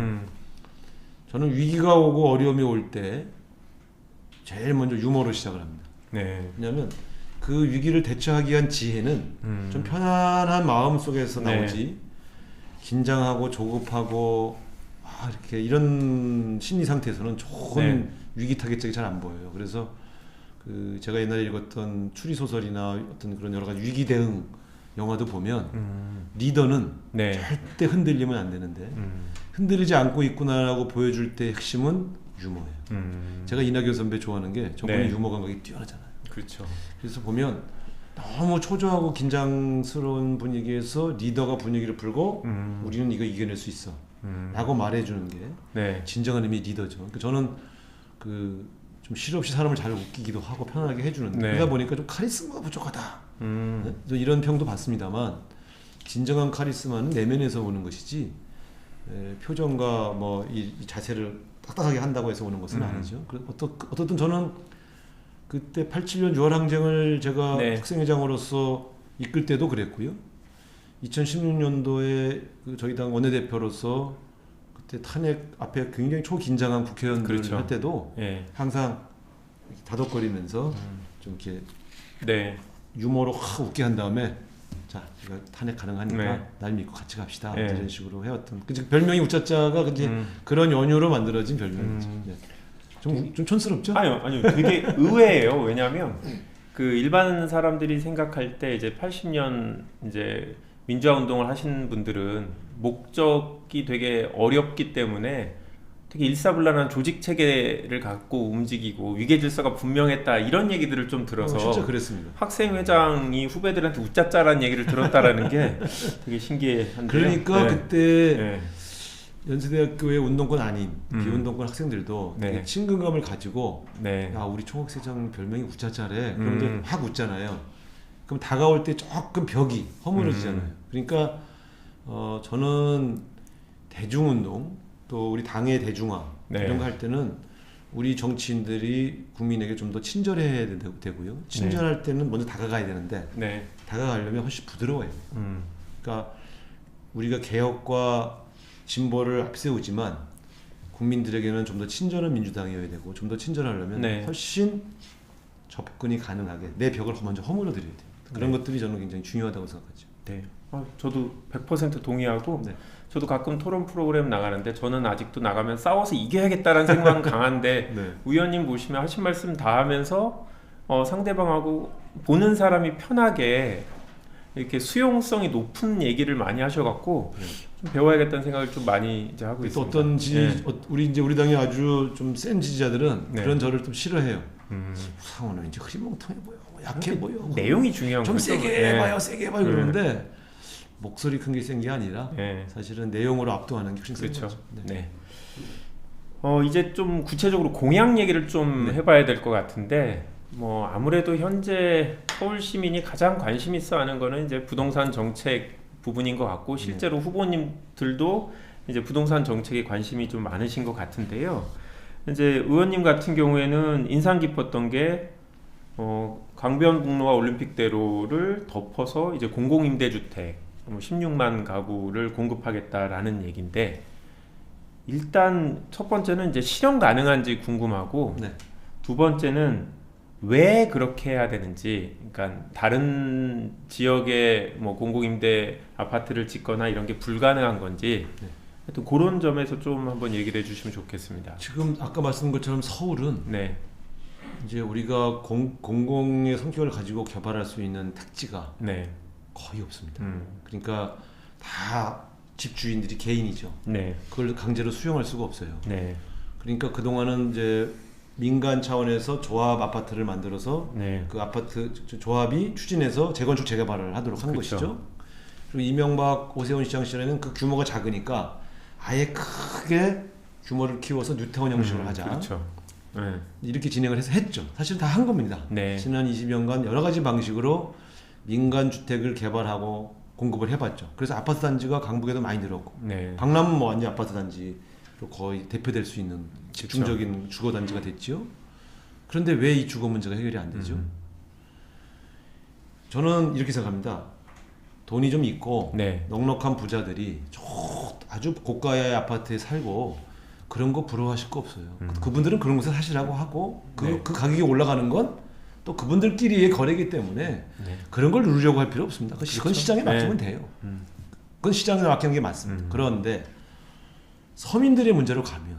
S2: 저는 위기가 오고 어려움이 올 때 제일 먼저 유머로 시작을 합니다. 왜냐하면 그 위기를 대처하기 위한 지혜는 좀 편안한 마음 속에서 나오지 긴장하고 조급하고 이렇게 이런 심리 상태에서는 좋은 위기 타겟적이 잘 안 보여요. 그래서 제가 옛날에 읽었던 추리 소설이나 어떤 그런 여러 가지 위기 대응 영화도 보면 리더는 절대 흔들리면 안 되는데 흔들리지 않고 있구나라고 보여줄 때 핵심은 유머예요. 제가 이낙연 선배 좋아하는 게 저분이 유머 감각이 뛰어나잖아요.
S1: 그렇죠.
S2: 그래서 보면 너무 초조하고 긴장스러운 분위기에서 리더가 분위기를 풀고 우리는 이거 이겨낼 수 있어 라고 말해주는 게 진정한 의미 리더죠. 그러니까 저는 좀 실없이 사람을 잘 웃기기도 하고 편하게 해주는데 그러다 보니까 좀 카리스마가 부족하다. 이런 평도 받습니다만 진정한 카리스마는 내면에서 오는 것이지 표정과 뭐 이 자세를 딱딱하게 한다고 해서 오는 것은 아니죠. 어떻든 저는 그때 87년 유월항쟁을 제가 학생회장으로서 이끌 때도 그랬고요. 2016년도에 저희 당 원내대표로서 그때 탄핵 앞에 굉장히 초긴장한 국회의원들을 할 때도 항상 다독거리면서 좀 이렇게 유머로 확 웃게 한 다음에 자, 이거 탄핵 가능하니까 날 믿고 같이 갑시다. 이런 식으로 해왔던 별명이 우짜짜가 이제 그런 연유로 만들어진 별명이죠. 좀 촌스럽죠?
S1: 아니요. 되게 의외예요. 왜냐하면 일반 사람들이 생각할 때 이제 80년 이제 민주화 운동을 하신 분들은 목적이 되게 어렵기 때문에 되게 일사불란한 조직 체계를 갖고 움직이고 위계 질서가 분명했다 이런 얘기들을 좀 들어서
S2: 진짜 그랬습니다.
S1: 학생회장이 후배들한테 우짜짜라는 얘기를 들었다라는 게 되게 신기한데요.
S2: 그러니까 그때 연세대학교의 운동권 아닌 비운동권 학생들도 되게 친근감을 가지고 야 우리 총학생장 별명이 우짜짜래. 그러면 확 웃잖아요. 그럼 다가올 때 조금 벽이 허물어지잖아요. 그러니까 저는 대중운동 또 우리 당의 대중화 이런 거 할 때는 우리 정치인들이 국민에게 좀 더 친절해야 되고요. 친절할 때는 먼저 다가가야 되는데
S1: 네.
S2: 다가가려면 훨씬 부드러워야 돼요. 그러니까 우리가 개혁과 진보를 앞세우지만 국민들에게는 좀 더 친절한 민주당이어야 되고 좀 더 친절하려면
S1: 네.
S2: 훨씬 접근이 가능하게 내 벽을 먼저 허물어 드려야 돼요. 그런
S1: 네.
S2: 것들이 저는 굉장히 중요하다고 생각하죠.
S1: 네. 저도 100% 동의하고
S2: 네.
S1: 저도 가끔 토론 프로그램 나가는데 저는 아직도 나가면 싸워서 이겨야겠다는 생각은 강한데
S2: 네.
S1: 의원님 보시면 하신 말씀 다 하면서 상대방하고 보는 사람이 편하게 이렇게 수용성이 높은 얘기를 많이 하셔갖고
S2: 네.
S1: 좀 배워야겠다는 생각을 좀 많이 이제 하고
S2: 또
S1: 있습니다.
S2: 어떤 우리 당의 아주 좀 센 지지자들은
S1: 네.
S2: 그런 저를 좀 싫어해요. 우상호는 이제 흐리멍텅해 보여, 약해 보여.
S1: 내용이 중요한
S2: 좀
S1: 거죠.
S2: 세게
S1: 네.
S2: 해봐요, 세게 해봐요 그러는데 목소리 큰 게 센 게 아니라
S1: 네.
S2: 사실은 내용으로 압도하는 게 훨씬 센
S1: 그렇죠.
S2: 거죠.
S1: 네. 이제 좀 구체적으로 공약 얘기를 좀
S2: 네.
S1: 해봐야 될 것 같은데 뭐 아무래도 현재 서울 시민이 가장 관심 있어 하는 거는 이제 부동산 정책 부분인 것 같고 실제로 후보님들도 이제 부동산 정책에 관심이 좀 많으신 것 같은데요. 이제 의원님 같은 경우에는 인상 깊었던 게 강변북로와 올림픽대로를 덮어서 이제 공공임대주택 16만 가구를 공급하겠다라는 얘기인데 일단 첫 번째는 이제 실현 가능한지 궁금하고
S2: 네.
S1: 두 번째는 왜 그렇게 해야 되는지, 그러니까 다른 지역에 뭐 공공임대 아파트를 짓거나 이런 게 불가능한 건지
S2: 네.
S1: 하여튼 그런 점에서 좀 한번 얘기를 해주시면 좋겠습니다.
S2: 지금 아까 말씀드린 것처럼 서울은
S1: 네,
S2: 이제 우리가 공공의 성격을 가지고 개발할 수 있는 택지가
S1: 네,
S2: 거의 없습니다.
S1: 음,
S2: 그러니까 다 집주인들이 개인이죠.
S1: 네,
S2: 그걸 강제로 수용할 수가 없어요.
S1: 네,
S2: 그러니까 그동안은 이제 민간 차원에서 조합 아파트를 만들어서
S1: 네,
S2: 그 아파트 조합이 추진해서 재건축 재개발을 하도록 한
S1: 그렇죠.
S2: 것이죠. 그리고 이명박 오세훈 시장 시절에는 그 규모가 작으니까 아예 크게 규모를 키워서 뉴타운 형식으로 하자.
S1: 그렇죠. 네,
S2: 이렇게 진행을 해서 했죠. 사실 다 한 겁니다.
S1: 네.
S2: 지난 20년간 여러 가지 방식으로 민간 주택을 개발하고 공급을 해봤죠. 그래서 아파트 단지가 강북에도 많이 늘었고
S1: 네,
S2: 강남은 뭐 완전 아파트 단지로 거의 대표될 수 있는 집중적인 주거 단지가 됐죠. 그런데 왜 이 주거 문제가 해결이 안 되죠? 저는 이렇게 생각합니다. 돈이 좀 있고
S1: 네,
S2: 넉넉한 부자들이 아주 고가의 아파트에 살고 그런 거 부러워하실 거 없어요. 그분들은 그런 곳에 사시라고 하고
S1: 네.
S2: 그 가격이 올라가는 건 또 그분들끼리의 거래이기 때문에
S1: 네.
S2: 그런 걸 누르려고 할 필요 없습니다. 그건
S1: 그렇죠.
S2: 시장에 맡기면
S1: 네.
S2: 돼요. 그건 시장에 맡기는 게 맞습니다. 그런데 서민들의 문제로 가면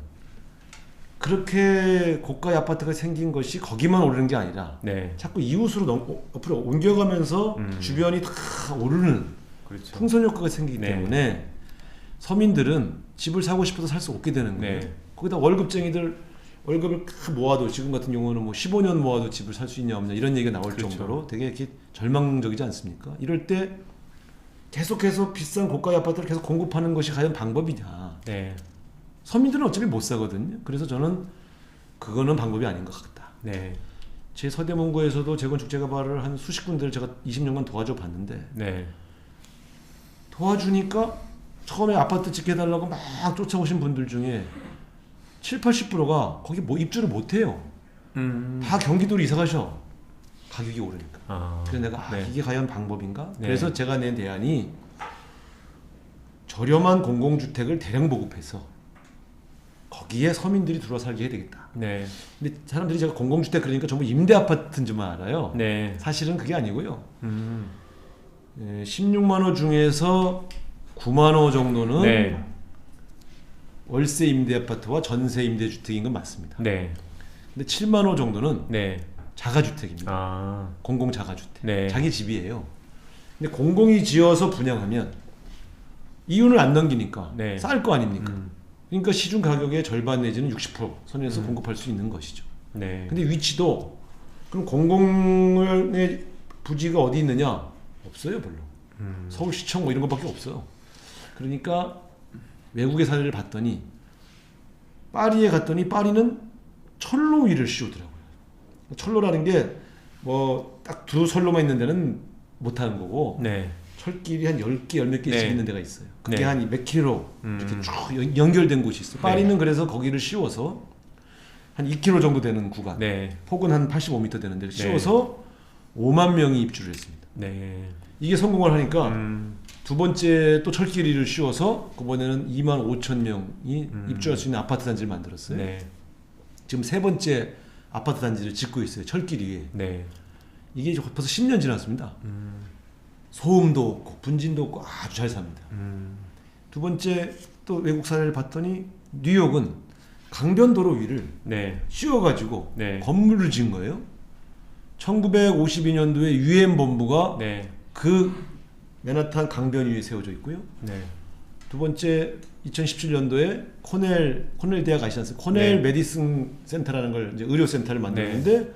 S2: 그렇게 고가의 아파트가 생긴 것이 거기만 오르는 게 아니라
S1: 네,
S2: 자꾸 이웃으로 옆으로 옮겨가면서 주변이 다 오르는
S1: 그렇죠.
S2: 풍선 효과가 생기기
S1: 네.
S2: 때문에 서민들은 집을 사고 싶어서 살 수 없게 되는 거예요.
S1: 네.
S2: 거기다 월급쟁이들 월급을 다 모아도 지금 같은 경우는 뭐 15년 모아도 집을 살 수 있냐 없냐 이런 얘기가 나올
S1: 그렇죠.
S2: 정도로 되게 이렇게 절망적이지 않습니까? 이럴 때 계속해서 비싼 고가의 아파트를 계속 공급하는 것이 과연 방법이냐?
S1: 네,
S2: 서민들은 어차피 못 사거든요. 그래서 저는 그거는 방법이 아닌 것 같다.
S1: 네,
S2: 제 서대문구에서도 재건축 재개발을 한 수십 군데를 제가 20년간 도와줘 봤는데
S1: 네,
S2: 도와주니까 처음에 아파트 짓게 해달라고 막 쫓아오신 분들 중에 70~80%가 거기 뭐 입주를 못해요. 다 경기도로 이사 가셔. 가격이 오르니까. 그래서 내가
S1: 네.
S2: 이게 과연 방법인가?
S1: 네.
S2: 그래서 제가 낸 대안이 저렴한 공공주택을 대량 보급해서 거기에 서민들이 들어와 살게 해야 되겠다.
S1: 네,
S2: 근데 사람들이 제가 공공주택 그러니까 전부 임대 아파트인 줄만 알아요.
S1: 네,
S2: 사실은 그게 아니고요. 16만 호 중에서 9만 호 정도는
S1: 네,
S2: 월세 임대 아파트와 전세 임대 주택인 건 맞습니다.
S1: 네,
S2: 근데 7만 호 정도는
S1: 네,
S2: 자가주택입니다. 공공 자가주택.
S1: 네.
S2: 자기 집이에요. 근데 공공이 지어서 분양하면 이윤을 안 넘기니까
S1: 네.
S2: 쌀 거 아닙니까? 그러니까 시중 가격의 절반 내지는 60% 선에서 공급할 수 있는 것이죠.
S1: 네,
S2: 근데 위치도 그럼 공공의 부지가 어디 있느냐? 없어요, 별로. 서울시청 뭐 이런 것밖에 없어요. 그러니까 외국의 사례를 봤더니 파리에 갔더니 파리는 철로 위를 씌우더라고요. 철로라는 게 뭐 딱 두 선로만 있는 데는 못 하는 거고
S1: 네,
S2: 철길이 한 10개, 10몇 개씩
S1: 네.
S2: 있는 데가 있어요. 그게
S1: 네.
S2: 한 몇 킬로 이렇게 쭉 연결된 곳이 있어요. 파리는 그래서 거기를 씌워서 한 2km 정도 되는 구간,
S1: 네.
S2: 폭은 한 85m 되는 데를 씌워서 5만 명이 입주를 했습니다.
S1: 네.
S2: 이게 성공을 하니까 두 번째 또 철길이를 씌워서 그번에는 2만 5천 명이 입주할 수 있는 아파트 단지를 만들었어요.
S1: 네.
S2: 지금 세 번째 아파트 단지를 짓고 있어요. 철길이에.
S1: 네.
S2: 이게 이제 벌써 10년 지났습니다. 소음도 없고 분진도 없고 아주 잘 삽니다. 두 번째 또 외국 사례를 봤더니 뉴욕은 강변도로 위를
S1: 네.
S2: 씌워가지고
S1: 네.
S2: 건물을 지은 거예요. 1952년도에 유엔 본부가
S1: 네.
S2: 그 맨하탄 강변 위에 세워져 있고요.
S1: 네.
S2: 두 번째 2017년도에 코넬 대학 아시지 않습니까? 코넬
S1: 네.
S2: 메디슨 센터라는 걸 이제 의료 센터를 만들었는데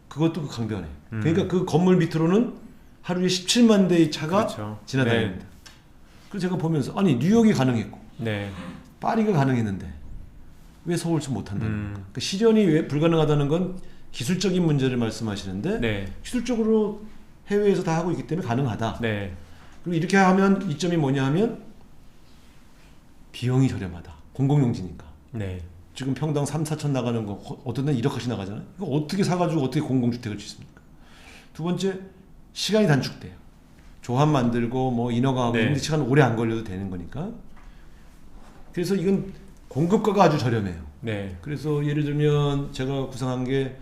S2: 그것도 그 강변에. 그러니까 그 건물 밑으로는 하루에 17만 대의 차가
S1: 그렇죠.
S2: 지나다닙니다. 그래서 제가 보면서 아니 뉴욕이 가능했고
S1: 네.
S2: 파리가 가능했는데 왜 서울서 못한다는 거예요. 그 실현이 왜 불가능하다는 건 기술적인 문제를 말씀하시는데
S1: 네.
S2: 기술적으로 해외에서 다 하고 있기 때문에 가능하다.
S1: 네.
S2: 그리고 이렇게 하면 이점이 뭐냐 하면 비용이 저렴하다. 공공용지니까.
S1: 네.
S2: 지금 평당 3, 4천 나가는 거 어떤 데는 1억씩 나가잖아요. 이거 어떻게 사가지고 어떻게 공공주택을 짓습니까? 두 번째 시간이 단축돼요. 조합 만들고 뭐 인허가하고
S1: 네.
S2: 근데 시간 오래 안 걸려도 되는 거니까. 그래서 이건 공급가가 아주 저렴해요.
S1: 네.
S2: 그래서 예를 들면 제가 구상한 게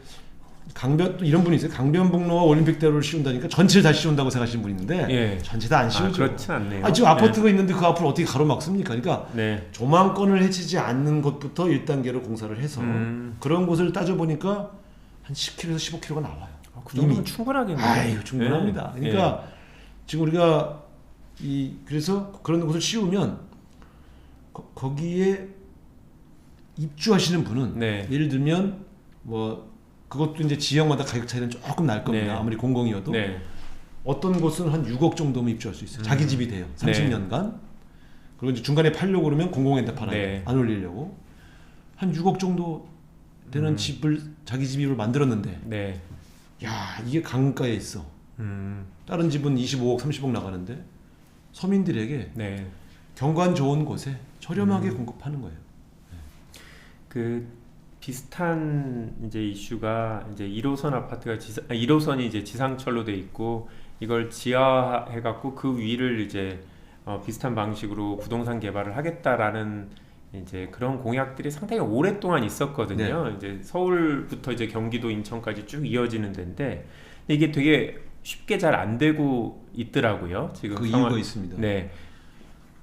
S2: 강변 또 이런 분이 있어요. 강변북로와 올림픽대로를 씌운다니까 전체를 다 씌운다고 생각하시는 분이 있는데
S1: 예.
S2: 전체 다 안 씌우죠.
S1: 그렇진 않네요.
S2: 지금 아파트가 있는데 그 앞을 어떻게 가로막습니까? 그러니까
S1: 네.
S2: 조망권을 해치지 않는 곳부터 1단계로 공사를 해서 그런 곳을 따져보니까 한 10km에서 15km가 나와요.
S1: 그 정도면 충분하겠네요.
S2: 아유 충분합니다.
S1: 예.
S2: 그러니까 지금 우리가 그래서 그런 곳을 씌우면 거기에 입주하시는 분은
S1: 네.
S2: 예를 들면 뭐 그것도 이제 지역마다 가격 차이는 조금 날 겁니다.
S1: 네.
S2: 아무리 공공이어도
S1: 네.
S2: 어떤 곳은 한 6억 정도면 입주할 수 있어요. 자기 집이 돼요. 30년간. 그리고 이제 중간에 팔려고 그러면 공공에다 팔아요.
S1: 네.
S2: 안 올리려고. 한 6억 정도 되는 집을 자기 집으로 만들었는데
S1: 네.
S2: 야 이게 강가에 있어. 다른 집은 25억 30억 나가는데 서민들에게
S1: 네.
S2: 경관 좋은 곳에 저렴하게 공급하는 거예요.
S1: 그 비슷한 이제 이슈가 이제 1호선 아파트가 1호선이 이제 지상철로 돼 있고 이걸 지하해 갖고 그 위를 이제 비슷한 방식으로 부동산 개발을 하겠다라는 이제 그런 공약들이 상당히 오랫동안 있었거든요. 이제 서울부터 이제 경기도, 인천까지 쭉 이어지는 데인데 이게 되게 쉽게 잘 안 되고 있더라고요. 지금
S2: 그
S1: 상황.
S2: 이유가 있습니다.
S1: 네.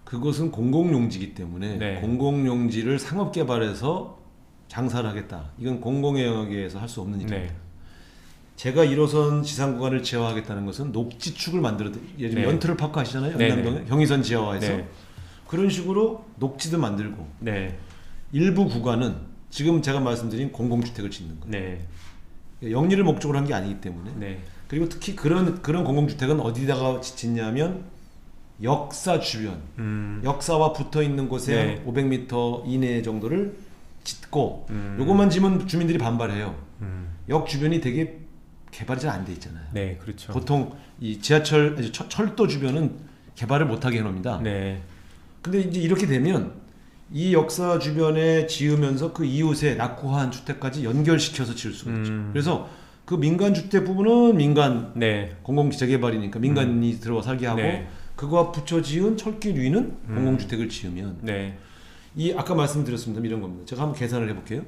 S2: 그것은 공공용지이기 때문에
S1: 네.
S2: 공공용지를 상업개발해서 장사를 하겠다. 이건 공공의 영역에서 할 수 없는 일입니다.
S1: 네.
S2: 제가 1호선 지상구간을 지하화하겠다는 것은 녹지축을 만들어 예를 들면
S1: 네.
S2: 연트럴 파크 아시잖아요.
S1: 네,
S2: 연남동에 경의선 지하화해서
S1: 네.
S2: 그런 식으로 녹지도 만들고
S1: 네.
S2: 일부 구간은 지금 제가 말씀드린 공공주택을 짓는 거예요.
S1: 네.
S2: 영리를 목적으로 한 게 아니기 때문에
S1: 네.
S2: 그리고 특히 그런 공공주택은 어디다가 짓냐면 역사 주변 역사와 붙어 있는 곳에
S1: 네.
S2: 한 500m 이내 정도를 짓고 요것만 지면 주민들이 반발해요. 역 주변이 되게 개발이 잘 안 돼 있잖아요.
S1: 네, 그렇죠.
S2: 보통 이 지하철 철도 주변은 개발을 못하게 해놓습니다.
S1: 네.
S2: 근데 이제 이렇게 되면 이 역사 주변에 지으면서 그 이웃에 낙후한 주택까지 연결시켜서 지을 수가 있죠. 그래서 그 민간 주택 부분은 민간
S1: 네.
S2: 공공 재개발이니까 민간이 들어와 살게 하고
S1: 네.
S2: 그거와 붙여 지은 철길 위는 공공주택을 지으면
S1: 네.
S2: 이 아까 말씀드렸습니다. 이런 겁니다. 제가 한번 계산을 해볼게요.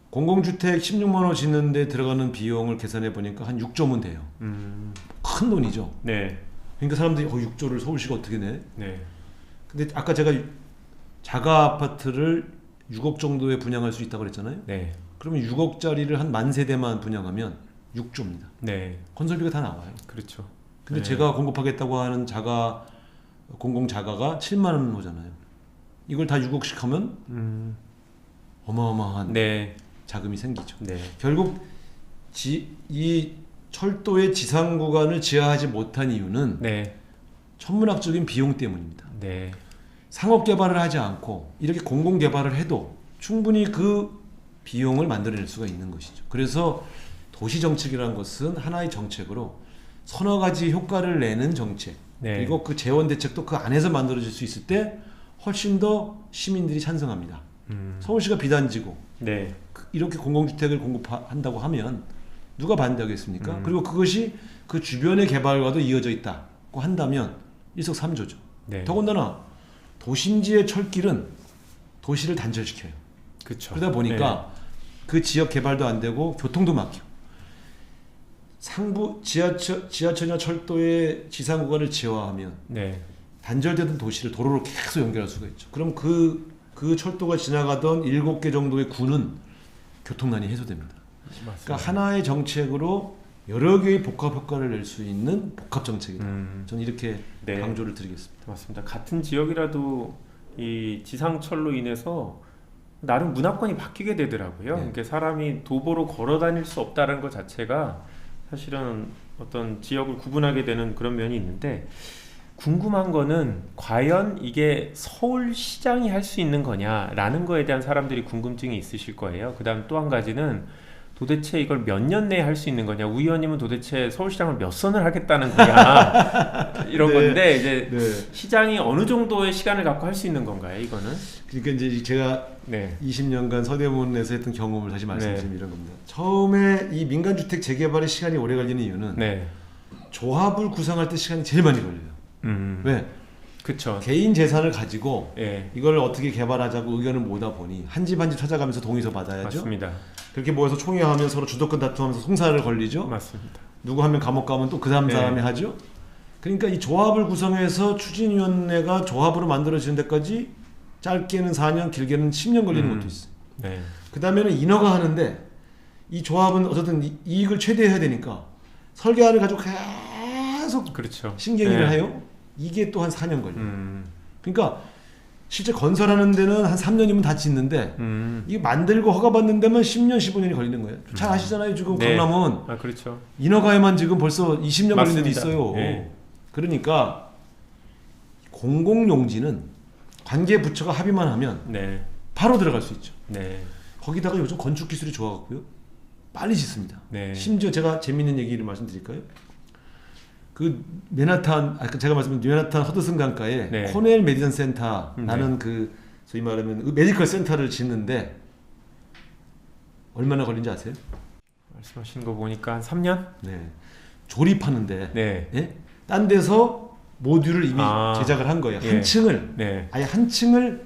S2: 공공주택 16만 원 짓는데 들어가는 비용을 계산해 보니까 한 6조면 돼요. 큰 돈이죠.
S1: 네.
S2: 그러니까 사람들이 6조를 서울시가 어떻게 내?
S1: 네.
S2: 근데 아까 제가 자가 아파트를 6억 정도에 분양할 수 있다고 그랬잖아요.
S1: 네.
S2: 그러면 6억짜리를 한 10,000세대만 분양하면 6조입니다.
S1: 네.
S2: 건설비가 다 나와요.
S1: 그렇죠.
S2: 근데
S1: 네.
S2: 제가 공급하겠다고 하는 공공 자가가 7만 원 오잖아요. 이걸 다 6억씩 하면 어마어마한
S1: 네.
S2: 자금이 생기죠.
S1: 네.
S2: 결국 이 철도의 지상 구간을 지하하지 못한 이유는
S1: 네.
S2: 천문학적인 비용 때문입니다.
S1: 네.
S2: 상업 개발을 하지 않고 이렇게 공공 개발을 해도 충분히 그 비용을 만들어낼 수가 있는 것이죠. 그래서 도시 정책이라는 것은 하나의 정책으로 서너 가지 효과를 내는 정책,
S1: 네.
S2: 그리고 그 재원 대책도 그 안에서 만들어질 수 있을 때 훨씬 더 시민들이 찬성합니다. 서울시가 비단지고
S1: 네.
S2: 이렇게 공공주택을 공급한다고 하면 누가 반대하겠습니까? 그리고 그것이 그 주변의 개발과도 이어져 있다고 한다면 일석삼조죠.
S1: 네.
S2: 더군다나 도심지의 철길은 도시를 단절시켜요.
S1: 그렇죠.
S2: 그러다 보니까 그 지역 개발도 안 되고 교통도 막혀. 상부 지하철이나 철도의 지상 구간을 지하화하면
S1: 네.
S2: 단절되던 도시를 도로로 계속 연결할 수가 있죠. 그럼 그 철도가 지나가던 7개 정도의 구는 교통난이 해소됩니다.
S1: 맞습니다.
S2: 그러니까 하나의 정책으로 여러 개의 복합 효과를 낼 수 있는 복합 정책이다. 저는 이렇게
S1: 네.
S2: 강조를 드리겠습니다.
S1: 맞습니다. 같은 지역이라도 이 지상철로 인해서 나름 문화권이 바뀌게 되더라고요.
S2: 네.
S1: 그러니까 사람이 도보로 걸어 다닐 수 없다는 것 자체가 사실은 어떤 지역을 구분하게 되는 그런 면이 있는데, 궁금한 거는 과연 이게 서울시장이 할 수 있는 거냐라는 거에 대한 사람들이 궁금증이 있으실 거예요. 그 다음 또 한 가지는 도대체 이걸 몇 년 내에 할 수 있는 거냐, 우 의원님은 도대체 서울시장을 몇 선을 하겠다는 거냐 이런
S2: 네.
S1: 건데, 이제
S2: 네.
S1: 시장이 어느 정도의 시간을 갖고 할 수 있는 건가요, 이거는?
S2: 그러니까 이제 제가
S1: 네.
S2: 20년간 서대문에서 했던 경험을 다시 말씀드리면 이런 겁니다. 처음에 이 민간주택 재개발의 시간이 오래 걸리는 이유는
S1: 네.
S2: 조합을 구성할 때 시간이 제일 많이 걸려요. 왜?
S1: 그쵸.
S2: 개인 재산을 가지고
S1: 예.
S2: 이걸 어떻게 개발하자고 의견을 모으다 보니 한 집 한 집 찾아가면서 동의서 받아야죠.
S1: 맞습니다.
S2: 그렇게 모여서 총회하면 서로 주도권 다투면서 송사를 걸리죠.
S1: 맞습니다.
S2: 누구 한 명 감옥 가면 또 그 다음
S1: 네.
S2: 사람이 하죠. 그러니까 이 조합을 구성해서 추진위원회가 조합으로 만들어지는 데까지 짧게는 4년, 길게는 10년 걸리는 것도 있어요.
S1: 네.
S2: 그 다음에는 인허가 하는데 이 조합은 어쨌든 이익을 최대해야 되니까 설계안을 가지고 계속
S1: 그렇죠.
S2: 신경을
S1: 네.
S2: 해요. 이게 또 한 4년 걸려요. 그러니까 실제 건설하는 데는 한 3년이면 다 짓는데 이게 만들고 허가받는 데만 10년, 15년이 걸리는 거예요. 잘 아시잖아요. 지금
S1: 네.
S2: 강남은
S1: 아, 그렇죠.
S2: 인허가에만 지금 벌써 20년 걸린 데도
S1: 맞습니다.
S2: 있어요.
S1: 네.
S2: 그러니까 공공용지는 관계 부처가 합의만 하면
S1: 네.
S2: 바로 들어갈 수 있죠.
S1: 네.
S2: 거기다가 요즘 건축 기술이 좋아갖고요, 빨리 짓습니다.
S1: 네.
S2: 심지어 제가 재밌는 얘기를 말씀드릴까요? 그 맨하탄, 아까 제가 말씀드린 맨하탄 허드슨 강가에
S1: 네.
S2: 코넬 메디슨 센터라는 그 소위 말하면 메디컬 센터를 짓는데 얼마나 걸린지 아세요?
S1: 말씀하시는 거 보니까 한 3년?
S2: 네. 조립하는데
S1: 네.
S2: 예? 딴 데서 모듈을 이미
S1: 아.
S2: 제작을 한 거예요.
S1: 예.
S2: 한 층을
S1: 네.
S2: 아예 한 층을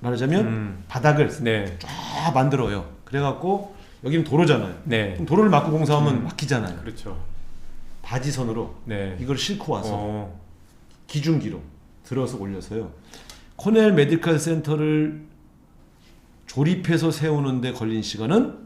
S2: 말하자면 바닥을
S1: 네.
S2: 쫙 만들어요. 그래갖고 여기는 도로잖아요.
S1: 네.
S2: 그럼 도로를 막고 공사하면 막히잖아요.
S1: 그렇죠.
S2: 바지선으로
S1: 네.
S2: 이걸 싣고 와서
S1: 어.
S2: 기중기로 들어서 올려서요. 코넬 메디컬 센터를 조립해서 세우는데 걸린 시간은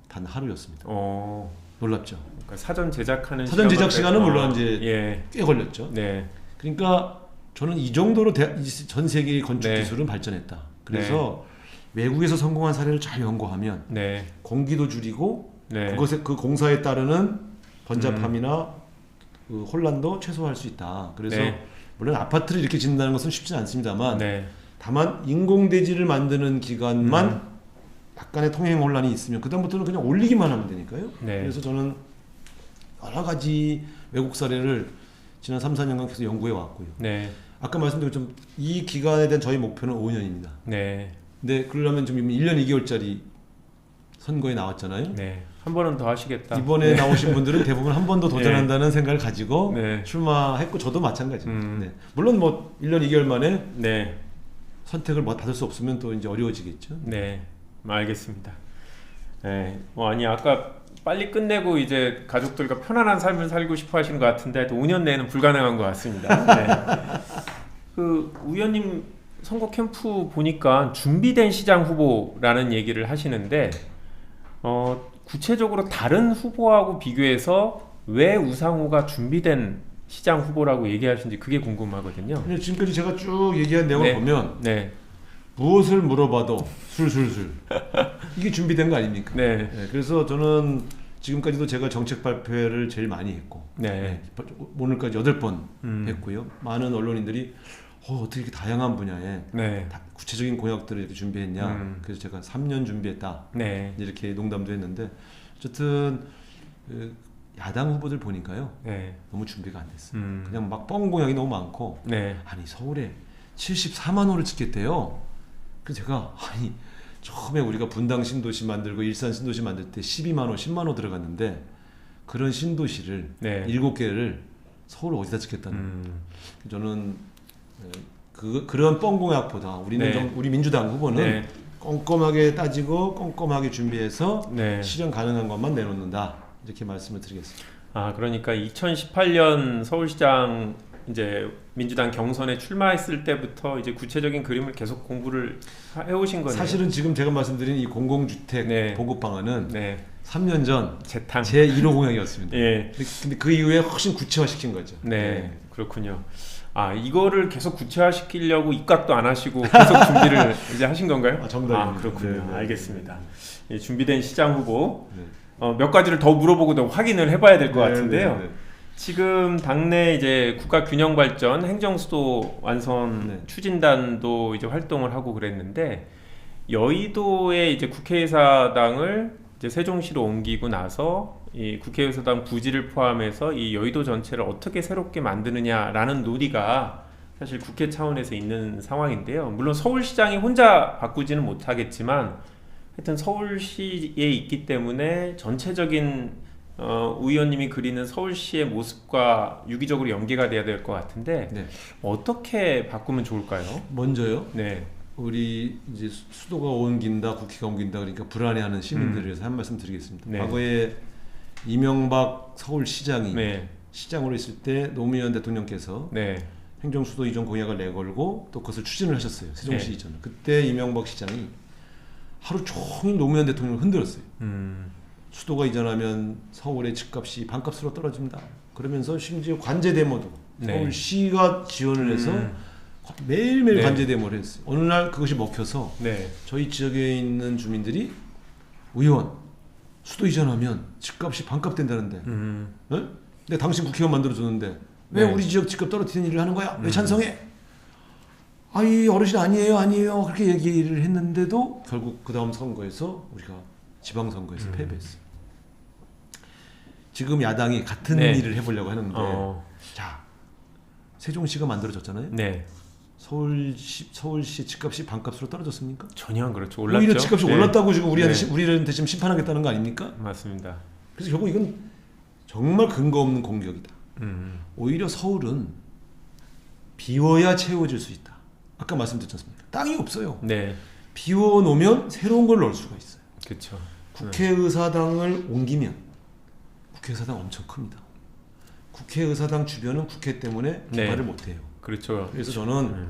S2: 단 하루였습니다.
S1: 어.
S2: 놀랍죠.
S1: 그러니까 사전 제작하는
S2: 사전 제작
S1: 시간밖에-
S2: 시간은 물론 이제
S1: 예.
S2: 꽤 걸렸죠.
S1: 네.
S2: 그러니까 저는 이 정도로 전 세계의 건축
S1: 네.
S2: 기술은 발전했다. 그래서 외국에서 성공한 사례를 잘 연구하면
S1: 네.
S2: 공기도 줄이고
S1: 네.
S2: 그것에 그 공사에 따르는 번잡함이나 그 혼란도 최소화할 수 있다. 그래서
S1: 네.
S2: 물론 아파트를 이렇게 짓는다는 것은 쉽지 않습니다만
S1: 네.
S2: 다만 인공대지를 만드는 기간만 약간의 통행 혼란이 있으면 그다음부터는 그냥 올리기만 하면 되니까요.
S1: 네.
S2: 그래서 저는 여러 가지 외국 사례를 지난 3, 4년간 계속 연구해 왔고요.
S1: 네.
S2: 아까 말씀드린 좀 이 기간에 대한 저희 목표는 5년입니다.
S1: 네.
S2: 근데 그러려면 지금 1년 2개월짜리 선거에 나왔잖아요.
S1: 네. 한 번은 더 하시겠다.
S2: 이번에 나오신 분들은 대부분 한 번 더 도전한다는 생각을 가지고
S1: 네.
S2: 출마했고 저도 마찬가지입니다. 네. 물론 뭐 1년 2개월 만에
S1: 네.
S2: 선택을 뭐 받을 수 없으면 또 이제 어려워지겠죠.
S1: 네. 알겠습니다. 네. 아니 아까 빨리 끝내고 이제 가족들과 편안한 삶을 살고 싶어 하시는 것 같은데 또 5년 내에는 불가능한 것 같습니다. 네. 그 의원님 선거 캠프 보니까 준비된 시장 후보라는 얘기를 하시는데 구체적으로 다른 후보하고 비교해서 왜 우상호가 준비된 시장 후보라고 얘기하시는지 그게 궁금하거든요.
S2: 지금까지 제가 쭉 얘기한 내용을
S1: 네.
S2: 보면
S1: 네.
S2: 무엇을 물어봐도 술술술 이게 준비된 거 아닙니까?
S1: 네.
S2: 네, 그래서 저는 지금까지도 제가 정책 발표를 제일 많이 했고
S1: 네.
S2: 오늘까지 8번 했고요. 많은 언론인들이 어떻게 이렇게 다양한 분야에
S1: 네.
S2: 구체적인 공약들을 이렇게 준비했냐. 그래서 제가 3년 준비했다.
S1: 네.
S2: 이렇게 농담도 했는데 어쨌든 야당 후보들 보니까요.
S1: 네.
S2: 너무 준비가 안 됐어요. 그냥 막 뻥 공약이 너무 많고
S1: 네.
S2: 아니 서울에 74만 호를 짓겠대요. 그 제가 아니 처음에 우리가 분당 신도시 만들고 일산 신도시 만들 때 12만 호, 10만 호 들어갔는데 그런 신도시를
S1: 네.
S2: 7개를 서울 어디다 짓겠다는 저는 그런 뻥공약보다 우리는
S1: 네.
S2: 좀 우리 민주당 후보는
S1: 네.
S2: 꼼꼼하게 따지고 꼼꼼하게 준비해서
S1: 네.
S2: 실현 가능한 것만 내놓는다 이렇게 말씀을 드리겠습니다.
S1: 아, 그러니까 2018년 서울시장 이제 민주당 경선에 출마했을 때부터 이제 구체적인 그림을 계속 공부를 해오신 거네요.
S2: 사실은 지금 제가 말씀드린 이 공공주택
S1: 네.
S2: 보급 방안은
S1: 네.
S2: 3년 전
S1: 재탕.
S2: 제 1호 공약이었습니다.
S1: 예.
S2: 근데 그 이후에 훨씬 구체화시킨 거죠.
S1: 네. 그렇군요. 아, 이거를 계속 구체화시키려고 입각도 안 하시고 계속 준비를 이제 하신 건가요?
S2: 아, 정답입니다.
S1: 그렇군요.
S2: 네, 네,
S1: 알겠습니다. 예, 준비된 시장 후보
S2: 네.
S1: 몇 가지를 더 물어보고 더 확인을 해봐야 될 것
S2: 네,
S1: 같은데요.
S2: 네, 네.
S1: 지금 당내 이제 국가균형발전 행정수도 완선
S2: 네.
S1: 추진단도 이제 활동을 하고 그랬는데 여의도의 이제 국회의사당을 이제 세종시로 옮기고 나서 이 국회의사당 부지를 포함해서 이 여의도 전체를 어떻게 새롭게 만드느냐라는 논의가 사실 국회 차원에서 있는 상황인데요. 물론 서울시장이 혼자 바꾸지는 못하겠지만 하여튼 서울시에 있기 때문에 전체적인 의원님이 그리는 서울시의 모습과 유기적으로 연계가 돼야 될 것 같은데
S2: 네.
S1: 어떻게 바꾸면 좋을까요?
S2: 먼저요.
S1: 네,
S2: 우리 이제 수도가 옮긴다, 국회가 옮긴다 그러니까 불안해하는 시민들을 위해서 한 말씀 드리겠습니다.
S1: 네.
S2: 과거에 이명박 서울시장이
S1: 네,
S2: 시장으로 있을 때 노무현 대통령께서
S1: 네,
S2: 행정수도 이전 공약을 내걸고 또 그것을 추진을 하셨어요. 세종시
S1: 네.
S2: 이전을. 그때 이명박 시장이 하루 종일 노무현 대통령을 흔들었어요. 수도가 이전하면 서울의 집값이 반값으로 떨어진다. 그러면서 심지어 관제 데모도
S1: 네.
S2: 서울시가 지원을 해서 매일매일
S1: 네.
S2: 관제 데모를 했어요. 어느 날 그것이 먹혀서
S1: 네,
S2: 저희 지역에 있는 주민들이 의원 수도 이전하면 집값이 반값 된다는데 어? 근데 당신 국회의원 만들어줬는데 왜
S1: 네.
S2: 우리 지역 집값 떨어뜨리는 일을 하는 거야? 왜 찬성해? 아이 어르신 아니에요 그렇게 얘기를 했는데도 결국 그 다음 선거에서 우리가 지방선거에서 패배했어요. 지금 야당이 같은
S1: 네.
S2: 일을 해보려고 하는데 자 세종시가 만들어졌잖아요.
S1: 네,
S2: 서울시 집값이 반값으로 떨어졌습니까?
S1: 전혀 안 그렇죠. 올랐죠.
S2: 오히려 집값이
S1: 네.
S2: 올랐다고 지금
S1: 네.
S2: 우리한테 지금 심판하겠다는 거 아닙니까?
S1: 맞습니다.
S2: 그래서 결국 이건 정말 근거 없는 공격이다. 오히려 서울은 비워야 채워질 수 있다. 아까 말씀드렸지 않습니까? 땅이 없어요.
S1: 네,
S2: 비워 놓으면 새로운 걸 넣을 수가 있어요.
S1: 그렇죠.
S2: 국회의사당을 옮기면 국회의사당 엄청 큽니다. 국회의사당 주변은 국회 때문에 개발을
S1: 네.
S2: 못해요.
S1: 그렇죠.
S2: 그래서 저는